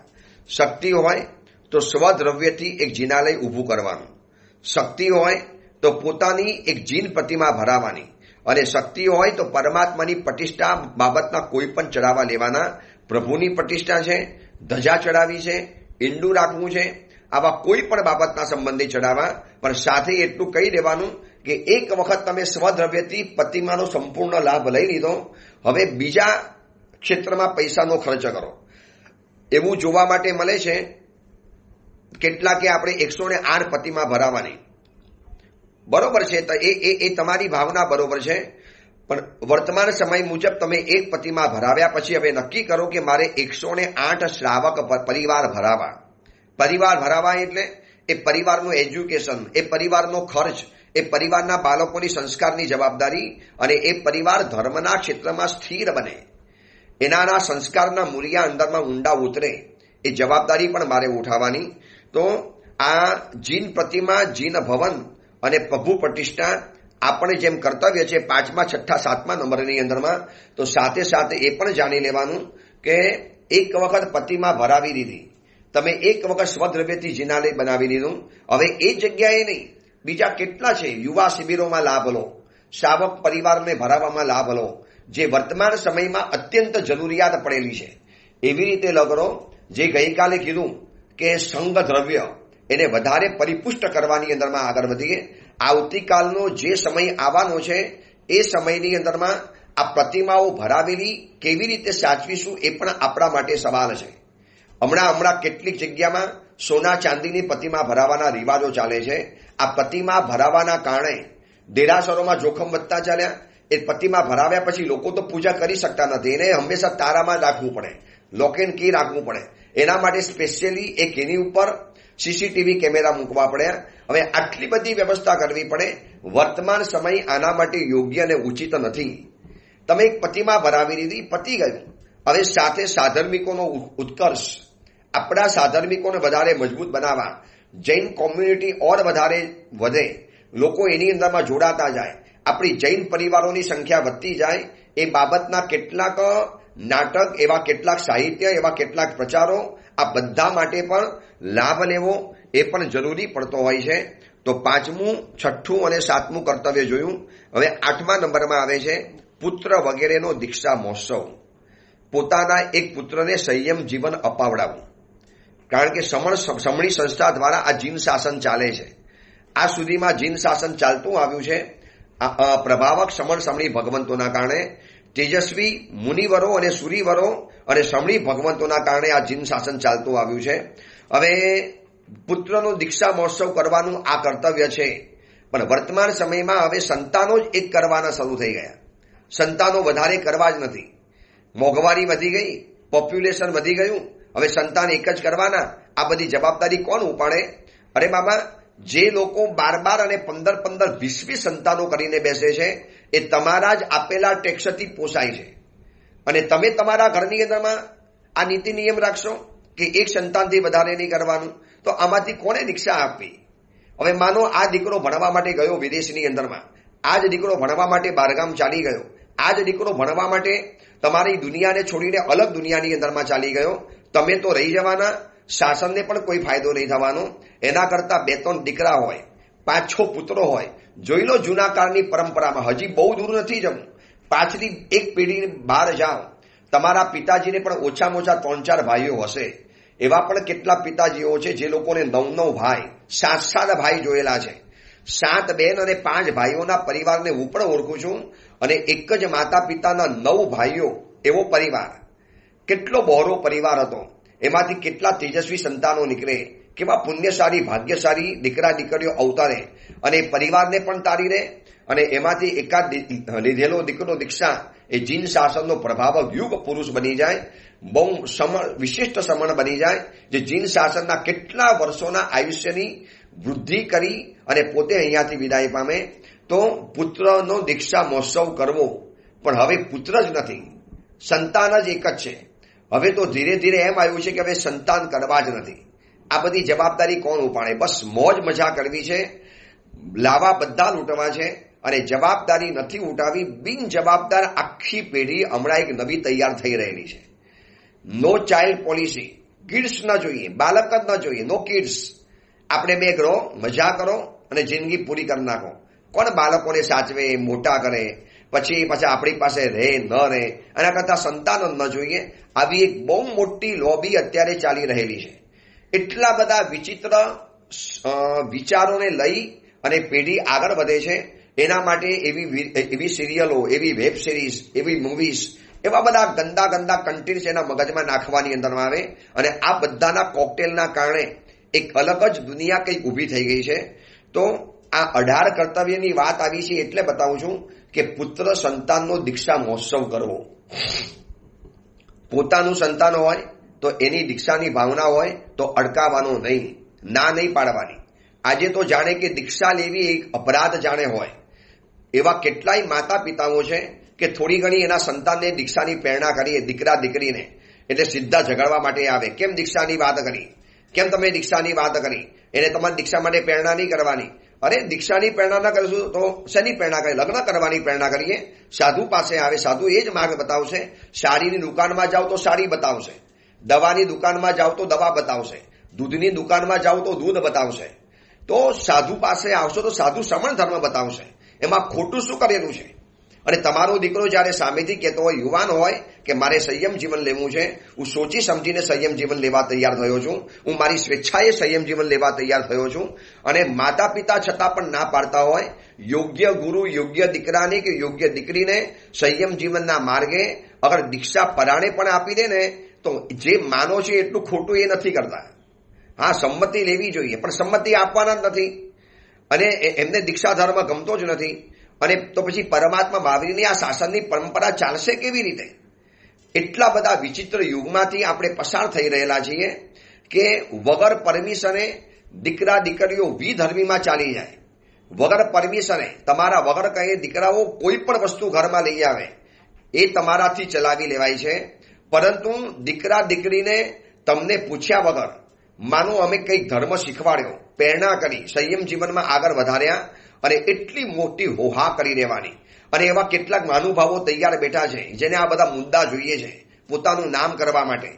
શક્તિ હોય તો સ્વદ્રવ્યથી એક જીનાલય ઊભું કરવાનું, શક્તિ હોય તો પોતાની એક જીન પ્રતિમા ભરાવાની, અને શક્તિ હોય તો પરમાત્માની પ્રતિષ્ઠા બાબતના કોઈ પણ ચડાવવા લેવાના. પ્રભુની પ્રતિષ્ઠા છે, ધજા ચડાવી છે, ઈંડું રાખવું છે, આવા કોઈ પણ બાબતના સંબંધી ચડાવવા. પણ સાથે એટલું કહી દેવાનું કે એક વખત તમે સ્વદ્રવ્યથી પ્રતિમાનો સંપૂર્ણ લાભ લઈ લીધો, હવે બીજા ક્ષેત્રમાં પૈસાનો ખર્ચ કરો. એવું જોવા માટે મળે છે કેટલાકે આપણે 108 પ્રતિમા ભરાવાની, બરોબર છે, તો એ તમારી ભાવના બરોબર છે, પણ વર્તમાન સમય મુજબ તમે એક પ્રતિમા ભરાવ્યા પછી હવે નક્કી કરો કે મારે 108 શ્રાવક પરિવાર ભરાવા. પરિવાર ભરાવા એટલે એ પરિવારનું એજ્યુકેશન, એ પરિવારનો ખર્ચ, એ પરિવારના બાળકોની સંસ્કારની જવાબદારી, અને એ પરિવાર ધર્મના ક્ષેત્રમાં સ્થિર બને, એનાના સંસ્કારના મૂલ્ય અંદરમાં ઊંડા ઉતરે, એ જવાબદારી પણ મારે ઉઠાવવાની. તો આ જીન પ્રતિમા, જીન ભવન અને પ્રભુ પ્રતિષ્ઠા આપણે જેમ કર્તવ્ય છે 5મા, 6ઠ્ઠા, 7મા નંબરની અંદરમાં, તો સાથે સાથે એ પણ જાણી લેવાનું કે એક વખત પ્રતિમા ભરાવી દીધી, તમે એક વખત સ્વદ્રવ્યથી જીનાલય બનાવી લીધું, હવે એ જગ્યાએ નહીં, બીજા કેટલા છે. યુવા શિબિરોમાં લાભ લો, શાવક પરિવારને ભરાવામાં લાભ લો, જે વર્તમાન સમયમાં અત્યંત જરૂરિયાત પડેલી છે. એવી રીતે લગરો, જે ગઈકાલે કીધું કે સંઘ દ્રવ્ય એને વધારે પરિપુષ્ટ કરવાની અંદરમાં આગળ વધીએ. આવતીકાલનો જે સમય આવવાનો છે એ સમયની અંદરમાં આ પ્રતિમાઓ ભરાવેલી કેવી રીતે સાચવીશું એ પણ આપણા માટે સવાલ છે. હમણાં કેટલીક જગ્યામાં સોના ચાંદીની પ્રતિમા ભરાવાના રિવાજો ચાલે છે. આ પ્રતિમા ભરાવાના કારણે દેરાસરોમાં જોખમ વધતા ચાલ્યા. એ પ્રતિમા ભરાવ્યા પછી લોકો તો પૂજા કરી શકતા નથી, એને હંમેશા તારામાં રાખવું પડે, લોક એન્ડ કી રાખવું પડે. એના માટે સ્પેશિયલી એક એની ઉપર સીસીટીવી કેમેરા મૂકવા પડ્યા. હવે આટલી બધી વ્યવસ્થા કરવી પડે. વર્તમાન સમય આના માટે યોગ્ય અને ઉચિત નથી. તમે એક પ્રતિમા ભરાવી દીધી, પતી ગયું. હવે સાથે સાધર્મિકોનો ઉત્કર્ષ, આપણા સાધર્મિકોને વધારે મજબૂત બનાવવા, જૈન કોમ્યુનિટી ઓર વધારે વધે, લોકો એની અંદરમાં જોડાતા જાય, આપણી જૈન પરિવારોની સંખ્યા વધતી જાય, એ બાબતના કેટલાક નાટક, એવા કેટલાક સાહિત્ય, એવા કેટલાક પ્રચારો, આ બધા માટે પણ લાભ લેવો એ પણ જરૂરી પડતો હોય છે. તો 5મું, 6ઠું અને 7મું કર્તવ્ય જોયું. હવે 8મા નંબરમાં આવે છે પુત્ર વગેરેનો દીક્ષા મહોત્સવ. પોતાના એક પુત્રને સંયમ જીવન અપાવડાવવું. કારણ કે સમણી સંસ્થા દ્વારા આ જીન શાસન ચાલે છે. આ સુધીમાં જીન શાસન ચાલતું આવ્યું છે. પ્રભાવક સમણી ભગવંતોના કારણે, તેજસ્વી મુનિવરો અને સુરીવરો અને સમણી ભગવંતોના કારણે આ જીન શાસન ચાલતું આવ્યું છે. હવે પુત્રનો દીક્ષા મહોત્સવ કરવાનું આ કર્તવ્ય છે, પણ વર્તમાન સમયમાં હવે સંતાનો જ એક કરવાના શરૂ થઈ ગયા. સંતાનો વધારે કરવા જ નથી. મોંઘવારી વધી ગઈ, પોપ્યુલેશન વધી ગયું, હવે સંતાન એક જ કરવાના. આ બધી જવાબદારી કોણ ઉપાડે? અરે બાબા, જે લોકો 12 અને 15 20 સંતાનો કરીને બેસે છે, એ તમારા જ આપેલા ટેક્સથી પોસાય છે. અને તમે તમારા ઘરની અંદરમાં આ નીતિ નિયમ રાખશો કે એક સંતાનથી વધારે નહીં કરવાનું, તો આમાંથી કોને દીક્ષા આપવી? હવે માનો આ દીકરો ભણવા માટે ગયો વિદેશની અંદરમાં, આ જ દીકરો ભણવા માટે બહારગામ ચાલી ગયો, આ જ દીકરો ભણવા માટે તમારી દુનિયાને છોડીને અલગ દુનિયાની અંદરમાં ચાલી ગયો, તમે તો રહી જવાના, શાસનને પણ કોઈ ફાયદો નહીં થવાનો. એના કરતાં 2-3 દીકરા હોય, 5-6 પુત્રો હોય. જોઈ લો જૂના કાળની પરંપરામાં, હજી બહુ દૂર નથી જવું, પાછલી એક પેઢી બહાર જાઓ, તમારા પિતાજીને પણ ઓછામાં ઓછા 3-4 ભાઈઓ હશે. એવા પણ કેટલા પિતાજીઓ છે જે લોકોને 9-9 ભાઈ, 7-7 ભાઈ જોયેલા છે. 7 બેન અને 5 ભાઈઓના પરિવારને હું પણ ઓળખું છું. અને એક જ માતા પિતાના 9 ભાઈઓ, એવો પરિવાર. કેટલો બહોળો પરિવાર હતો. એમાંથી કેટલા તેજસ્વી સંતાનો નીકળે, કેવા પુણ્યશાળી ભાગ્યશાળી દીકરા દીકરીઓ અવતારે અને પરિવારને પણ તારી રહે. અને એમાંથી એકાદ લીધેલો દીકરો દીક્ષા એ જીન શાસનનો પ્રભાવક યુગ પુરુષ બની જાય, બહુ વિશિષ્ટ સમણ બની જાય, જે જીન શાસનના કેટલા વર્ષોના આયુષ્યની વૃદ્ધિ કરી અને પોતે અહીંયાથી વિદાય પામે. તો પુત્રનો દીક્ષા મહોત્સવ કરવો, પણ હવે પુત્ર જ નથી, સંતાન જ એક જ છે. હવે તો ધીરે ધીરે એમ આવ્યું છે કે હવે સંતાન કરવા જ નથી. આ બધી જવાબદારી કોણ ઉપાડે? બસ મોજ મજા કરવી છે, લાવા બધા લૂંટવા છે અને જવાબદારી નથી ઉઠાવી. બિન જવાબદાર આખી પેઢી હમણાં એક નવી તૈયાર થઈ રહેલી છે. નો ચાઇલ્ડ પોલિસી. કિડ્સ ન જોઈએ, બાળક જ ન જોઈએ, નો કિડ્સ. આપણે બે કરો, મજા કરો અને જિંદગી પૂરી કરી નાખો. કોણ બાળકોને સાચવે, મોટા કરે, પછી આપણી પાસે રહે ન રહે? એના કરતાં સંતાનો ન જોઈએ. આવી એક બહુ મોટી લોબી અત્યારે ચાલી રહેલી છે. એટલા બધા વિચિત્ર વિચારોને લઈ અને પેઢી આગળ વધે છે. એના માટે એવી સિરિયલો, એવી વેબ સિરીઝ, એવી મૂવીઝ, એવા બધા ગંદા ગંદા કન્ટેન્ટ્સ એના મગજમાં નાખવાની અંદરમાં આવે. અને આ બધાના કોકટેલના કારણે એક અલગ જ દુનિયા કંઈક ઊભી થઈ ગઈ છે. તો આ 18 કર્તવ્યની વાત આવી છે એટલે બતાવું છું કે પુત્ર સંતાનનો દીક્ષા મહોત્સવ કરવો. પોતાનું સંતાન હોય તો એની દીક્ષાની ભાવના હોય તો અડકાવાનો નહીં, ના નહીં પાડવાની. આજે તો જાણે કે દીક્ષા લેવી એક અપરાધ જાણે હોય. એવા કેટલાય માતા પિતાઓ છે કે થોડી ઘણી એના સંતાનને દીક્ષાની પ્રેરણા કરીએ, દીકરા દીકરીને, એટલે સીધા ઝઘડવા માટે આવે. કેમ દીક્ષાની વાત કરી? કેમ તમે દીક્ષાની વાત કરી? એને તમારી દીક્ષા માટે પ્રેરણા નહીં કરવાની. અરે દીક્ષાની પ્રેરણા ના કરીશું તો શેની પ્રેરણા કરીએ? લગ્ન કરવાની પ્રેરણા કરીએ. સાધુ પાસે આવે, સાધુ એ જ માર્ગ બતાવશે. સાડીની દુકાનમાં જાઓ તો સાડી બતાવશે, દવાની દુકાનમાં જાઓ તો દવા બતાવશે, દૂધની દુકાનમાં જાઓ તો દૂધ બતાવશે. તો સાધુ પાસે આવશો તો સાધુ સમણ ધર્મ બતાવશે. એમાં ખોટું શું કરેલું છે? અને તમારો દીકરો જ્યારે સામેથી કહેતો હોય, યુવાન હોય કે મારે સંયમ જીવન લેવું છે, હું સોચી સમજીને સંયમ જીવન લેવા તૈયાર થયો છું, હું મારી સ્વેચ્છાએ સંયમ જીવન લેવા તૈયાર થયો છું, અને માતા પિતા છતાં પણ ના પાડતા હોય, યોગ્ય ગુરુ, યોગ્ય દીકરાને કે યોગ્ય દીકરીને સંયમ જીવનના માર્ગે અગર દીક્ષા પરાણે પણ આપી દે ને, તો જે માનો છે એટલું ખોટું એ નથી કરતા. હા, સંમતિ લેવી જોઈએ, પણ સંમતિ આપવાના જ નથી. અને એમને દીક્ષા ધર્મ ગમતો જ નથી. અને તો પછી પરમાત્મા મહાવીરની આ શાસનની પરંપરા ચાલશે કેવી રીતે? એટલા બધા વિચિત્ર યુગમાંથી આપણે પસાર થઈ રહેલા છીએ કે વગર પરમિશને દીકરા દીકરીઓ વિધર્મીમાં ચાલી જાય. વગર પરમિશને, તમારા વગર કહે દીકરાઓ કોઈ પણ વસ્તુ ઘરમાં લઈ આવે, એ તમારાથી ચલાવી લેવાય છે. પરંતુ દીકરા દીકરીને તમને પૂછ્યા વગર માનો અમે કંઈક ધર્મ શીખવાડ્યો, પ્રેરણા કરી, સંયમ જીવનમાં આગળ વધાર્યા અને એટલી મોટી હોહા કરી દેવાની. અને એવા કેટલાક મહાનુભાવો તૈયાર બેઠા છે જેને આ બધા મુદ્દા જોઈએ છે પોતાનું નામ કરવા માટે,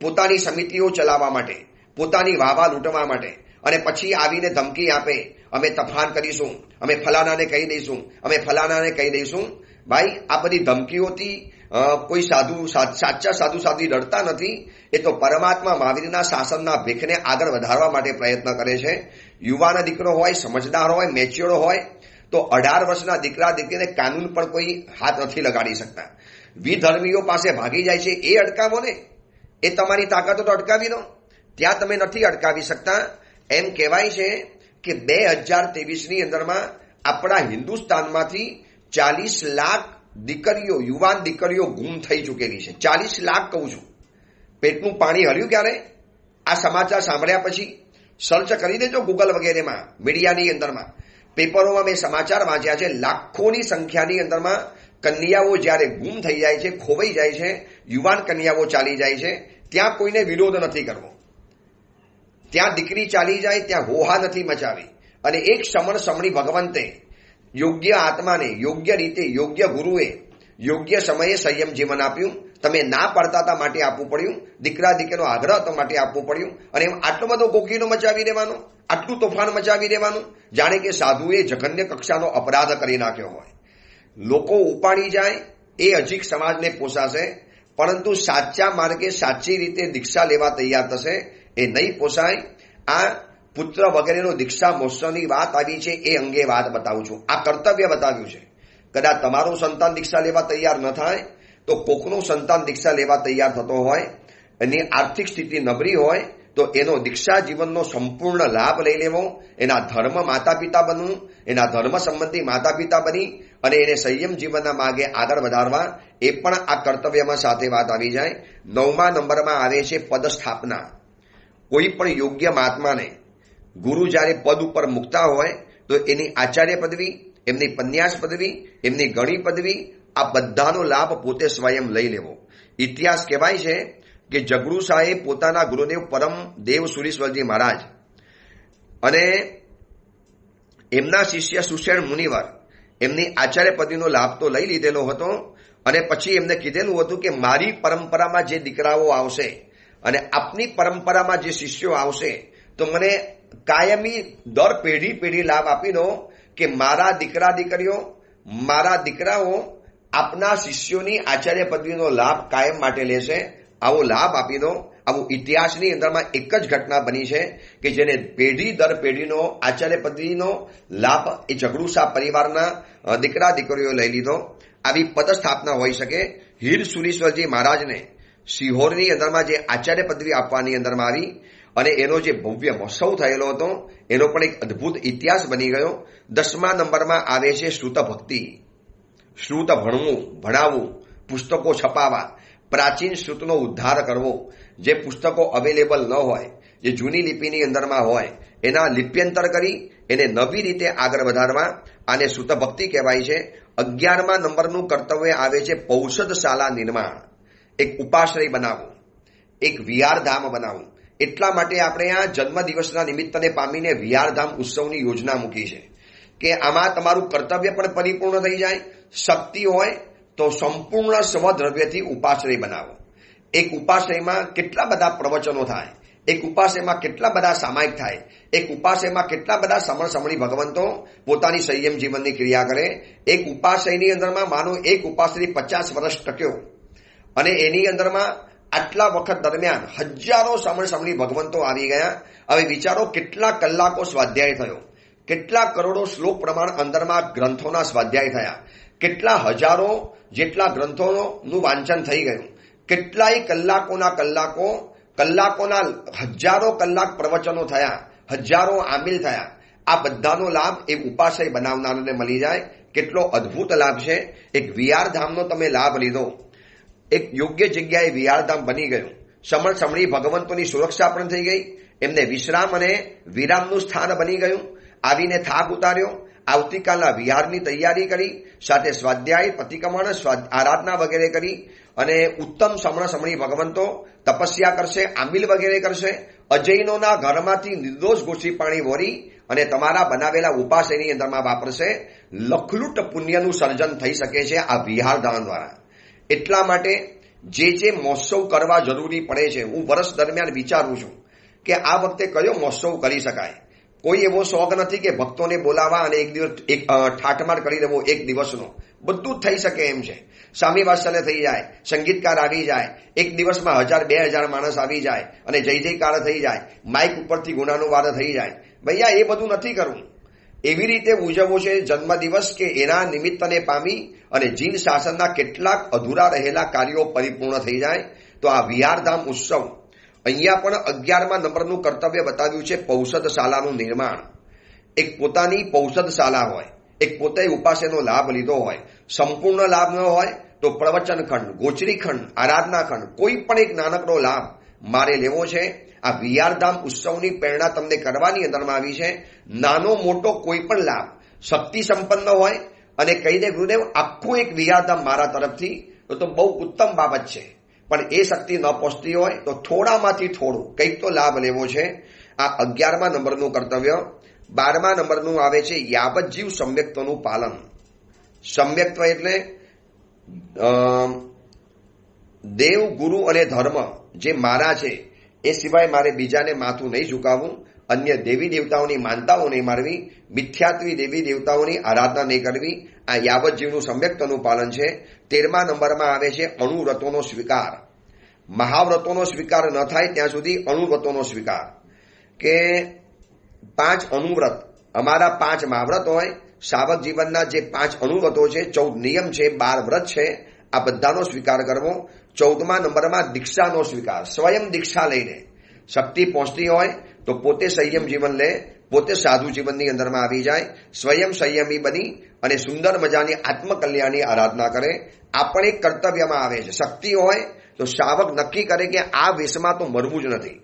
પોતાની સમિતિઓ ચલાવવા માટે, પોતાની વાવા લૂંટવા માટે, અને પછી આવીને ધમકી આપે, અમે તફાન કરીશું, અમે ફલાણાને કહી દઈશું, અમે ફલાણાને કહી દઈશું. ભાઈ, આ બધી ધમકીઓથી કોઈ સાચા સાધુ સાધ્વી ડરતા નથી. એ તો પરમાત્મા મહાવીરના શાસનના ભેખને આગળ વધારવા માટે પ્રયત્ન કરે છે. યુવાન દીકરો હોય, સમજદાર હોય, મેચ્યોર હોય તો 18 વર્ષના દીકરા દીકરીને કાનૂન પણ કોઈ હાથ નથી લગાડી શકતા. વિધર્મીઓ પાસે ભાગી જાય છે એ અટકાવો ને, એ તમારી તાકાતો તો અટકાવી દો. ત્યાં તમે નથી અટકાવી શકતા. એમ કહેવાય છે કે 2023ની અંદરમાં આપણા હિન્દુસ્તાનમાંથી 40 લાખ દીકરીઓ, યુવાન દીકરીઓ ગુમ થઈ ચૂકેલી છે. 40 લાખ કહું છું. પેટનું પાણી હર્યું ક્યારે? આ સમાચાર સાંભળ્યા પછી સર્ચ કરી દેજો ગૂગલ વગેરેમાં, મીડિયાની અંદરમાં, પેપરોમાં મેં સમાચાર વાંચ્યા છે. લાખોની સંખ્યાની અંદરમાં કન્યાઓ જ્યારે ગુમ થઈ જાય છે, ખોવાઈ જાય છે, યુવાન કન્યાઓ ચાલી જાય છે, ત્યાં કોઈને વિરોધ નથી કરવો. ત્યાં દીકરી ચાલી જાય ત્યાં હોહા નથી મચાવી. અને એક સમણી ભગવંતે યોગ્ય આત્માને યોગ્ય રીતે, યોગ્ય ગુરુએ યોગ્ય સમયે સંયમ જીવન આપ્યું. તમે ના પાડતા હતા માટે આપવું પડ્યું, દીકરા દીકરીનો આગ્રહ હતો માટે આપવું પડ્યું. અને એમ આટલો બધો ગોકીનો મચાવી દેવાનો, આટલું તોફાન મચાવી દેવાનું, જાણે કે સાધુએ જઘન્ય કક્ષાનો અપરાધ કરી નાખ્યો હોય. લોકો ઉપાડી જાય એ અજીક સમાજને પોસાશે, પરંતુ સાચા માર્ગે સાચી રીતે દીક્ષા લેવા તૈયાર થશે એ નહીં પોસાય. આ પુત્ર વગેરેનો દીક્ષા મહોત્સવની વાત આવી છે એ અંગે વાત બતાવું છું. આ કર્તવ્ય બતાવ્યું છે. કદાચ તમારું સંતાન દીક્ષા લેવા તૈયાર ન થાય તો કોકનું સંતાન દીક્ષા લેવા તૈયાર થતો હોય, એની આર્થિક સ્થિતિ નબળી હોય તો એનો દીક્ષા જીવનનો સંપૂર્ણ લાભ લઈ લેવો, એના ધર્મ માતા પિતા બનવું, એના ધર્મ સંબંધી માતા પિતા બની અને એને સંયમ જીવનના માર્ગે આગળ વધારવા, એ પણ આ કર્તવ્યમાં સાથે વાત આવી જાય. 9મા નંબરમાં આવે છે પદસ્થાપના. કોઈ પણ યોગ્ય મહાત્માને ગુરુ જ્યારે પદ ઉપર મૂકતા હોય તો એની આચાર્ય પદવી, એમની પન્યાસ પદવી, એમની ગણી પદવી, આ બધાનો લાભ પોતે સ્વયં લઈ લેવો. ઇતિહાસ કહેવાય છે કે જગડુ શાહે પોતાના ગુરુદેવ પરમ દેવ સુરીશ્વરજી મહારાજ અને એમના શિષ્ય સુષેણ મુનિવર એમની આચાર્ય પદવીનો લાભ તો લઈ લીધેલો હતો. અને પછી એમને કીધેલું હતું કે મારી પરંપરામાં જે દીકરાઓ આવશે અને આપની પરંપરામાં જે શિષ્યો આવશે તો મને કાયમી દર પેઢી લાભ આપી દો કે મારા દીકરા દીકરીઓ, મારા દીકરાઓ આપના શિષ્યોની આચાર્ય પદવીનો લાભ કાયમ માટે લેશે. આવો લાભ આપી દો. આવું ઇતિહાસની અંદરમાં એક જ ઘટના બની છે કે જેને પેઢી દર પેઢીનો આચાર્ય પદવીનો લાભ એ જગડુ શાહ પરિવારના દીકરા દીકરીઓ લઈ લીધો. આવી પદસ્થાપના હોઈ શકે. હીર સુરીશ્વરજી મહારાજને સિહોરની અંદરમાં જે આચાર્ય પદવી આપવાની અંદરમાં આવી અને એનો જે ભવ્ય મહોત્સવ થયેલો હતો એનો પણ એક અદ્ભુત ઇતિહાસ બની ગયો. 10મા નંબરમાં આવે છે શ્રુત ભક્તિ. શ્રુત ભણવું, ભણાવવું, પુસ્તકો છપાવવા, પ્રાચીન શ્રુતનો ઉદ્ધાર કરવો. જે પુસ્તકો અવેલેબલ ન હોય, જે જૂની લિપિની અંદરમાં હોય, એના લિપ્યંતર કરી એને નવી રીતે આગળ વધારવા, આને શ્રુત ભક્તિ કહેવાય છે. 11મા નંબરનું કર્તવ્ય આવે છે પૌષદશાલા નિર્માણ. એક ઉપાશ્રય બનાવવું, એક વિહારધામ બનાવવું. એટલા માટે આપણે આ જન્મદિવસના નિમિત્તને પામીને વિહારધામ ઉત્સવની યોજના મૂકી છે કે આમાં તમારું કર્તવ્ય પણ પરિપૂર્ણ થઈ જાય. શક્તિ હોય તો સંપૂર્ણ સ્વદ્રવ્યથી ઉપાશ્રય બનાવો. એક ઉપાશ્રયમાં કેટલા બધા પ્રવચનો થાય, એક ઉપાશ્રયમાં કેટલા બધા સામાયિક થાય, એક ઉપાશ્રયમાં કેટલા બધા સમણી ભગવંતો પોતાની સંયમ જીવનની ક્રિયા કરે. એક ઉપાશ્રયની અંદરમાં માનો એક ઉપાશ્રય 50 વર્ષ ટક્યો અને એની અંદરમાં આટલા વખત દરમિયાન હજારો સમણી ભગવંતો આવી ગયા. હવે વિચારો કેટલા કલાકો સ્વાધ્યાય થયો, કેટલા કરોડો શ્લોક પ્રમાણ અંદરમાં ગ્રંથોના સ્વાધ્યાય થયા, કેટલા હજારો જેટલા ગ્રંથોનું વાંચન થઈ ગયું, કેટલાય કલાકોના હજારો કલાક પ્રવચનો થયા, હજારો આમિલ થયા. આ બધાનો લાભ એ ઉપાશ્રય બનાવનારને મળી જાય. કેટલો અદ્ભુત લાભ છે. એક વિહારધામનો તમે લાભ લીધો, એક યોગ્ય જગ્યાએ વિહારધામ બની ગયું. સમણી ભગવંતોની સુરક્ષા પણ થઈ ગઈ, એમને વિશ્રામ અને વિરામનું સ્થાન બની ગયું. આવીને થાક ઉતાર્યો, આવતીકાલના વિહારની તૈયારી કરી, સાથે સ્વાધ્યાય, પ્રતિક્રમણ, આરાધના વગેરે કરી અને ઉત્તમ સમણ સમણી ભગવંતો તપસ્યા કરશે, આંબિલ વગેરે કરશે. અજૈનોના ઘરમાંથી નિર્દોષ ગોઠવી પાણી વોરી અને તમારા બનાવેલા ઉપાસની અંદરમાં વાપરશે. લખલૂટ પુણ્યનું સર્જન થઈ શકે છે આ વિહાર દાન દ્વારા. એટલા માટે જે મહોત્સવ કરવા જરૂરી પડે છે, હું વર્ષ દરમિયાન વિચારું છું કે આ વખતે કયો મહોત્સવ કરી શકાય. કોઈ એવો શોખ નથી કે ભક્તોને બોલાવવા અને એક દિવસ ઠાઠમાર કરી દેવો એક દિવસનો. બધું જ થઈ શકે એમ છે. સ્વામી વાત્સલ્ય થઈ જાય, સંગીતકાર આવી જાય, એક દિવસમાં 1000-2000 માણસ આવી જાય અને જય જયકાર થઈ જાય, માઇક ઉપરથી ગુનાનો વારો થઈ જાય. ભૈયા એ બધું નથી કરવું. એવી રીતે ઉજવવો છે જન્મદિવસ કે એના નિમિત્તને પામી અને જીન શાસનના કેટલાક અધૂરા રહેલા કાર્યો પરિપૂર્ણ થઈ જાય. તો આ વિહારધામ ઉત્સવ અહીંયા પણ 11મા નંબરનું કર્તવ્ય બતાવ્યું છે, પૌષદશાલાનું નિર્માણ. એક પોતાની પૌષદશાલા હોય, એક પોતે ઉપાસેનો લાભ લીધો હોય, સંપૂર્ણ લાભ ન હોય તો પ્રવચન ખંડ, ગોચરી ખંડ, આરાધના ખંડ, કોઈ પણ એક નાનકડો લાભ મારે લેવો છે. આ વિહારધામ ઉત્સવની પ્રેરણા તમને કરવાની અંદરમાં આવી છે. નાનો મોટો કોઈ પણ લાભ શક્તિ સંપન્ન હોય અને કહી દે ગુરુદેવ આખું એક વિહારધામ મારા તરફથી, તો બહુ ઉત્તમ બાબત છે. પણ એ શક્તિ ન પહોંચતી હોય તો થોડામાંથી થોડું કંઈક તો લાભ લેવો છે. આ 11મા નંબરનું કર્તવ્ય. 12મા નંબરનું આવે છે યાવતજીવ સમ્યક્ત્વનું પાલન. સમ્યક્ત્વ એટલે દેવ, ગુરુ અને ધર્મ જે મારા છે એ સિવાય મારે બીજાને માથું નહીં ઝુકાવવું, અન્ય દેવી દેવતાઓની માનતાઓ નહીં મારવી, મિથ્યાત્વી દેવી દેવતાઓની આરાધના નહીં કરવી. આ યાવતજીવનું સમ્યક્ત્વનું પાલન છે. 13મા નંબરમાં આવે છે અણુવ્રતોનો સ્વીકાર. મહાવ્રતોનો સ્વીકાર ન થાય ત્યાં સુધી અણુવ્રતોનો સ્વીકાર. કે 5 અણુવ્રત, અમારા 5 મહાવ્રત હોય, સાવક જીવનના જે 5 અણુવ્રતો છે, 14 નિયમ છે, 12 વ્રત છે, આ બધાનો સ્વીકાર કરવો. 14મા નંબરમાં દીક્ષાનો સ્વીકાર. સ્વયં દીક્ષા લઈને શક્તિ પહોંચતી હોય તો પોતે સંયમ જીવન લે, પોતે સાધુ જીવનની અંદરમાં આવી જાય, સ્વયં સંયમી બની અને સુંદર મજાની આત્મકલ્યાણની આરાધના કરે. આ પણ એક કર્તવ્યમાં આવે છે. શક્તિ હોય તો શાવક નક્કી કરે કે આ વેશમાં તો મરવું જ નથી.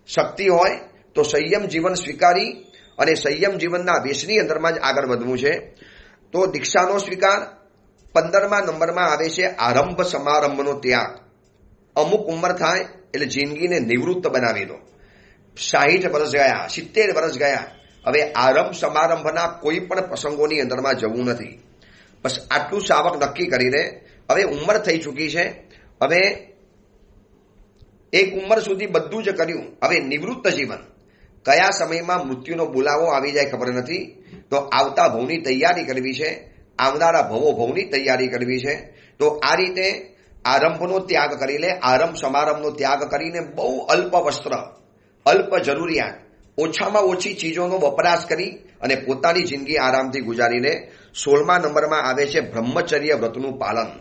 શક્તિ હોય તો સંયમ જીવન સ્વીકારી અને સંયમ જીવનના વેશની અંદરમાં જ આગળ વધવું છે. તો દીક્ષાનો સ્વીકાર. 15મા નંબરમાં આવે છે આરંભ સમારંભનો ત્યાગ. અમુક ઉંમર થાય એટલે જિંદગીને નિવૃત્ત બનાવી દો. 60 વર્ષ ગયા, 70 વર્ષ ગયા, હવે આરંભ સમારંભના કોઈ પણ પ્રસંગોની અંદરમાં જવું નથી. બસ આટલું શાવક નક્કી કરી દે. હવે ઉંમર થઈ ચૂકી છે, હવે એક ઉંમર સુધી બધું જ કર્યું, હવે નિવૃત્ત જીવન. કયા સમયમાં મૃત્યુનો બોલાવો આવી જાય ખબર નથી. તો આવતા ભવની તૈયારી કરવી છે, આવનારા ભવની તૈયારી કરવી છે. તો આ રીતે આરંભનો ત્યાગ કરી લે. આરંભ સમારંભનો ત્યાગ કરીને બહુ અલ્પ વસ્ત્ર, અલ્પ જરૂરિયાત, ઓછામાં ઓછી ચીજોનો વપરાશ કરી અને પોતાની જિંદગી આરામથી ગુજારી લે. 16મા નંબરમાં આવે છે બ્રહ્મચર્ય વ્રતનું પાલન.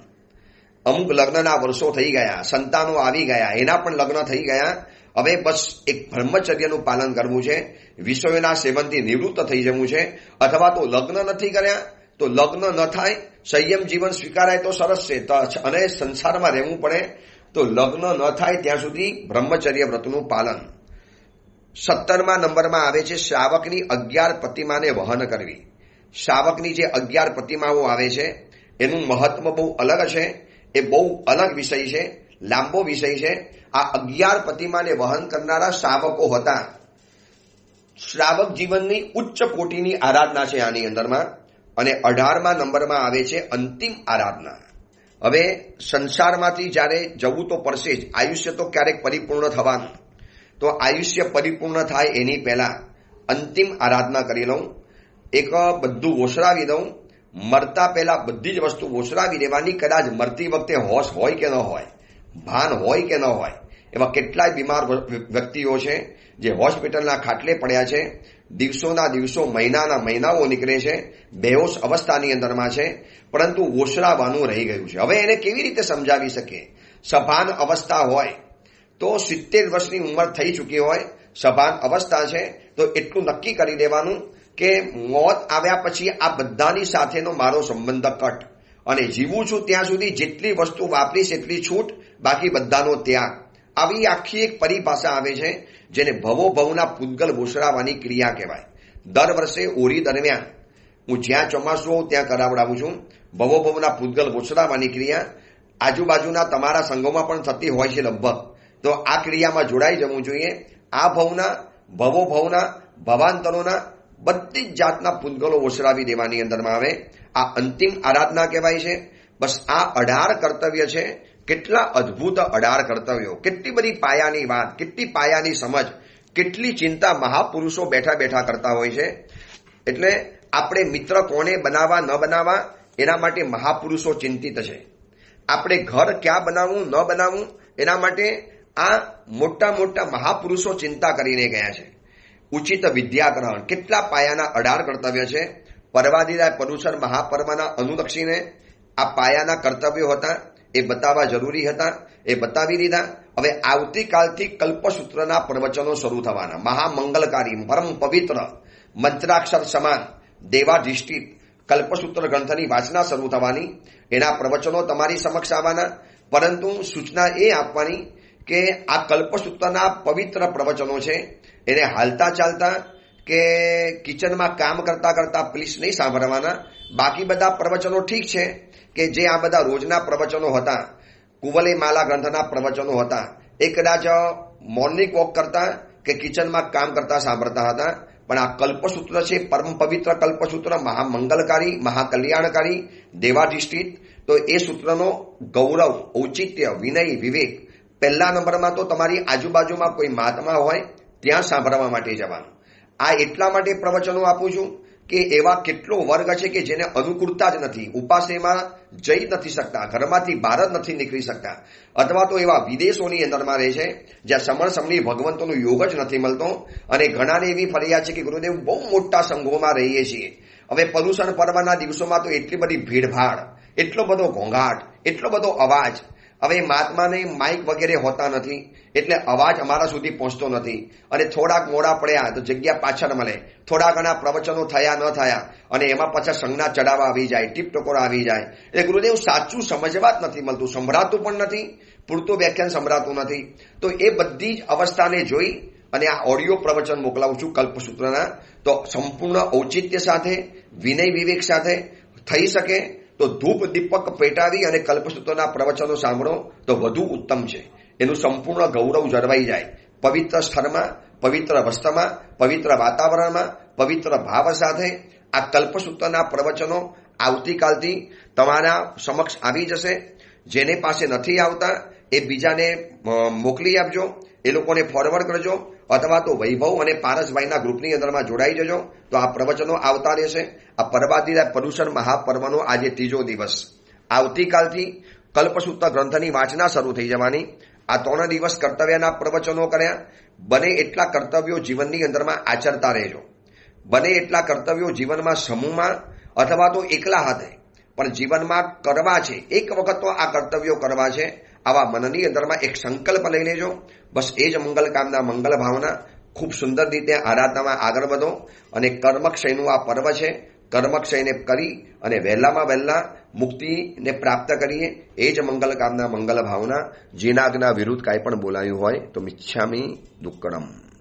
અમુક લગ્નના વર્ષો થઈ ગયા, સંતાનો આવી ગયા, એના પણ લગ્ન થઈ ગયા, હવે બસ એક બ્રહ્મચર્યનું પાલન કરવું છે. વિષયોના સેવનથી નિવૃત્ત થઈ જવું છે. અથવા તો લગ્ન નથી કર્યા તો લગ્ન ન થાય, સંયમ જીવન સ્વીકારાય તો સરસ છે, અને સંસારમાં રહેવું પડે તો લગ્ન ન થાય ત્યાં સુધી બ્રહ્મચર્ય વ્રતનું પાલન. 17મા નંબરમાં આવે છે શ્રાવકની 11 પ્રતિમાને વહન કરવી. શ્રાવકની જે 11 પ્રતિમાઓ આવે છે એનું મહત્વ બહુ અલગ છે. એ બહુ અલગ વિષય છે, લાંબો વિષય છે. આ 11 પ્રતિમાને વહન કરનારા શ્રાવકો હતા. શ્રાવક જીવનની ઉચ્ચ કોટીની આરાધના છે આની અંદરમાં. અને 18મા નંબરમાં આવે છે અંતિમ આરાધના. હવે સંસારમાંથી જ્યારે જવું તો પડશે જ, આયુષ્ય તો ક્યારેક પરિપૂર્ણ થવાનું. તો આયુષ્ય પરિપૂર્ણ થાય એની પહેલા અંતિમ આરાધના કરી લઉં. એક બધું ઓસરાવી દઉં. મરતા પહેલા બધી જ વસ્તુ ઓસરાવી દેવાની. કદાચ મરતી વખતે હોશ હોય કે ન હોય, ભાન હોય કે ન હોય, એવા કેટલાય બીમાર વ્યક્તિઓ છે જે હોસ્પિટલના ખાટલે પડ્યા છે. દિવસોના દિવસો, મહિનાના મહિનાઓ નીકળે છે, બેહોશ અવસ્થાની અંદરમાં છે, પરંતુ ઓસરાવાનું રહી ગયું છે. હવે એને કેવી રીતે સમજાવી શકીએ? સભાન અવસ્થા હોય તો 70 વર્ષની ઉંમર થઈ ચૂકી હોય, સભાન અવસ્થા છે, તો એટલું નક્કી કરી દેવાનું કે મોત આવ્યા પછી આ બધાની સાથેનો મારો સંબંધ કટ, અને જીવું છું ત્યાં સુધી જેટલી વસ્તુ વાપરીશ એટલી છૂટ, બાકી બધાનો ત્યાગ. આવી આખી એક પરિભાષા આવે છે જેને ભવોભવના પૂતગલ ઓસરાવાની ક્રિયા કહેવાય. દર વર્ષે હોળી દરમિયાન હું જ્યાં ચોમાસું હોઉં ત્યાં કરાવડાવું છું. ભવો ભવના પૂતગલ વોછરાવવાની ક્રિયા આજુબાજુના તમારા સંઘોમાં પણ થતી હોય છે લગભગ. તો આ ક્રિયામાં જોડાઈ જવું જોઈએ. આ ભવો ભવના ભવાંતરોના બધી જ જાતના પૂતગલો ઓસરાવી દેવાની અંદરમાં આવે. આ અંતિમ આરાધના કહેવાય છે. બસ આ 18 કર્તવ્ય છે. કેટલા અદ્ભુત 18 કર્તવ્યો, કેટલી બધી પાયાની વાત, કેટલી પાયાની સમજ, કેટલી ચિંતા મહાપુરુષો બેઠા બેઠા કરતા હોય છે. એટલે આપણે મિત્ર કોને બનાવવા ન બનાવવા એના માટે મહાપુરુષો ચિંતિત છે. આપણે ઘર ક્યાં બનાવવું ન બનાવવું એના માટે આ મોટા મોટા મહાપુરુષો ચિંતા કરીને ગયા છે. ઉચિત વિદ્યાગ્રહણ, કેટલા પાયાના 18 કર્તવ્ય છે. પર્વાદિરાય પરુષણ મહાપર્વના અનુલક્ષીને આ પાયાના કર્તવ્યો હતા, એ બતાવવા જરૂરી હતા, એ બતાવી દીધા. હવે આવતીકાલથી કલ્પસૂત્રના પ્રવચનો શરૂ થવાના. મહામંગલકારી, પરમ પવિત્ર, મંત્રાક્ષર સમાન, દેવાધિષ્ઠિત કલ્પસૂત્ર ગ્રંથની વાંચના શરૂ થવાની. એના પ્રવચનો તમારી સમક્ષ આવવાના. પરંતુ સૂચના એ આપવાની કે આ કલ્પસૂત્રના પવિત્ર પ્રવચનો છે, એને હાલતા ચાલતા કે કિચનમાં કામ કરતા કરતા પ્લીઝ નહીં સાંભળવાના. બાકી બધા પ્રવચનો ઠીક છે કે જે આ બધા રોજના પ્રવચનો હતા, કુવલે માલા ગ્રંથના પ્રવચનો હતા, એ કદાચ મોર્નિંગ વોક કરતા કે કિચનમાં કામ કરતા સાંભળતા હતા. પણ આ કલ્પસૂત્ર છે, પરમ પવિત્ર કલ્પસૂત્ર, મહામંગલકારી, મહાકલ્યાણકારી, દેવાધિષ્ઠિત. તો એ સૂત્રનો ગૌરવ, ઔચિત્ય, વિનય, વિવેક પહેલા નંબરમાં તો તમારી આજુબાજુમાં કોઈ મહાત્મા હોય ત્યાં સાંભળવા માટે જવાનું. આ એટલા માટે પ્રવચનો આપું છું કે એવા કેટલો વર્ગ છે કે જેને અનુકૂળતા જ નથી, ઉપાસનામાં જઈ નથી શકતા, ઘરમાંથી બહાર જ નથી નીકળી શકતા, અથવા તો એવા વિદેશોની અંદરમાં રહે છે જ્યાં સમણ સમણી ભગવંતોનો યોગ જ નથી મળતો. અને ઘણાને એવી ફરિયાદ છે કે ગુરુદેવ બહુ મોટા સંઘોમાં રહીએ છીએ. હવે પર્યુષણ પર્વના દિવસોમાં તો એટલી બધી ભીડભાડ, એટલો બધો ઘોંઘાટ, એટલો બધો અવાજ. હવે મહાત્માને માઇક વગેરે હોતા નથી એટલે અવાજ અમારા સુધી પહોંચતો નથી. અને થોડાક મોડા પડ્યા તો જગ્યા પાછળ મળે, થોડા ઘણા પ્રવચનો થયા ન થયા અને એમાં પાછા સંઘના ચડાવા આવી જાય, ટીપ ટકોરા આવી જાય. એટલે ગુરુદેવ સાચું સમજવા જ નથી મળતું, સંભળાતું પણ નથી, પૂરતું વ્યાખ્યાન સંભળાતું નથી. તો એ બધી જ અવસ્થાને જોઈ અને આ ઓડિયો પ્રવચન મોકલાવું છું કલ્પસૂત્રના. તો સંપૂર્ણ ઔચિત્ય સાથે, વિનય વિવેક સાથે થઈ શકે તો ધૂપ દીપક પેટાવી અને કલ્પસૂત્રના પ્રવચનો સાંભળો તો વધુ ઉત્તમ છે. એનું સંપૂર્ણ ગૌરવ જળવાઈ જાય. પવિત્ર સ્થળમાં, પવિત્ર વસ્ત્રમાં, પવિત્ર વાતાવરણમાં, પવિત્ર ભાવ સાથે આ કલ્પસૂત્રના પ્રવચનો આવતીકાલથી તમારા સમક્ષ આવી જશે. જેને પાસે નથી આવતા એ બીજાને મોકલી આપજો, એ લોકોને ફોરવર્ડ કરજો, અથવા તો વૈભવ અને પારસભાઈના ગ્રુપની અંદરમાં જોડાઈ જજો. તો આ પ્રવચનો આવતા રહેશે. આ પર્વાદિરાય પર્યુષણ મહાપર્વનો આજે 3જો દિવસ. આવતીકાલથી કલ્પસૂત્ર ગ્રંથની વાંચના શરૂ થઈ જવાની. આ 3 દિવસ કર્તવ્યના પ્રવચનો કર્યા. બને એટલા કર્તવ્યો જીવનની અંદરમાં આચરતા રહેજો. બને એટલા કર્તવ્યો જીવનમાં સમૂહમાં અથવા તો એકલા હાથે પણ જીવનમાં કરવા છે. એક વખત તો આ કર્તવ્યો કરવા છે, આવા મનની અંદરમાં એક સંકલ્પ લઈ લેજો. બસ એ જ મંગલ કામના, મંગલ ભાવના. ખૂબ સુંદર રીતે આરાધનામાં આગળ વધો અને કર્મક્ષયનું આ પર્વ છે. કર્મક્ષયને કરી અને વહેલામાં વહેલા મુક્તિને પ્રાપ્ત કરીએ. એ જ મંગલ કામના, મંગલ ભાવના. જીનાજ્ઞા વિરુદ્ધ કાંઈ પણ બોલાયું હોય તો મિચ્છામિ દુક્કડમ.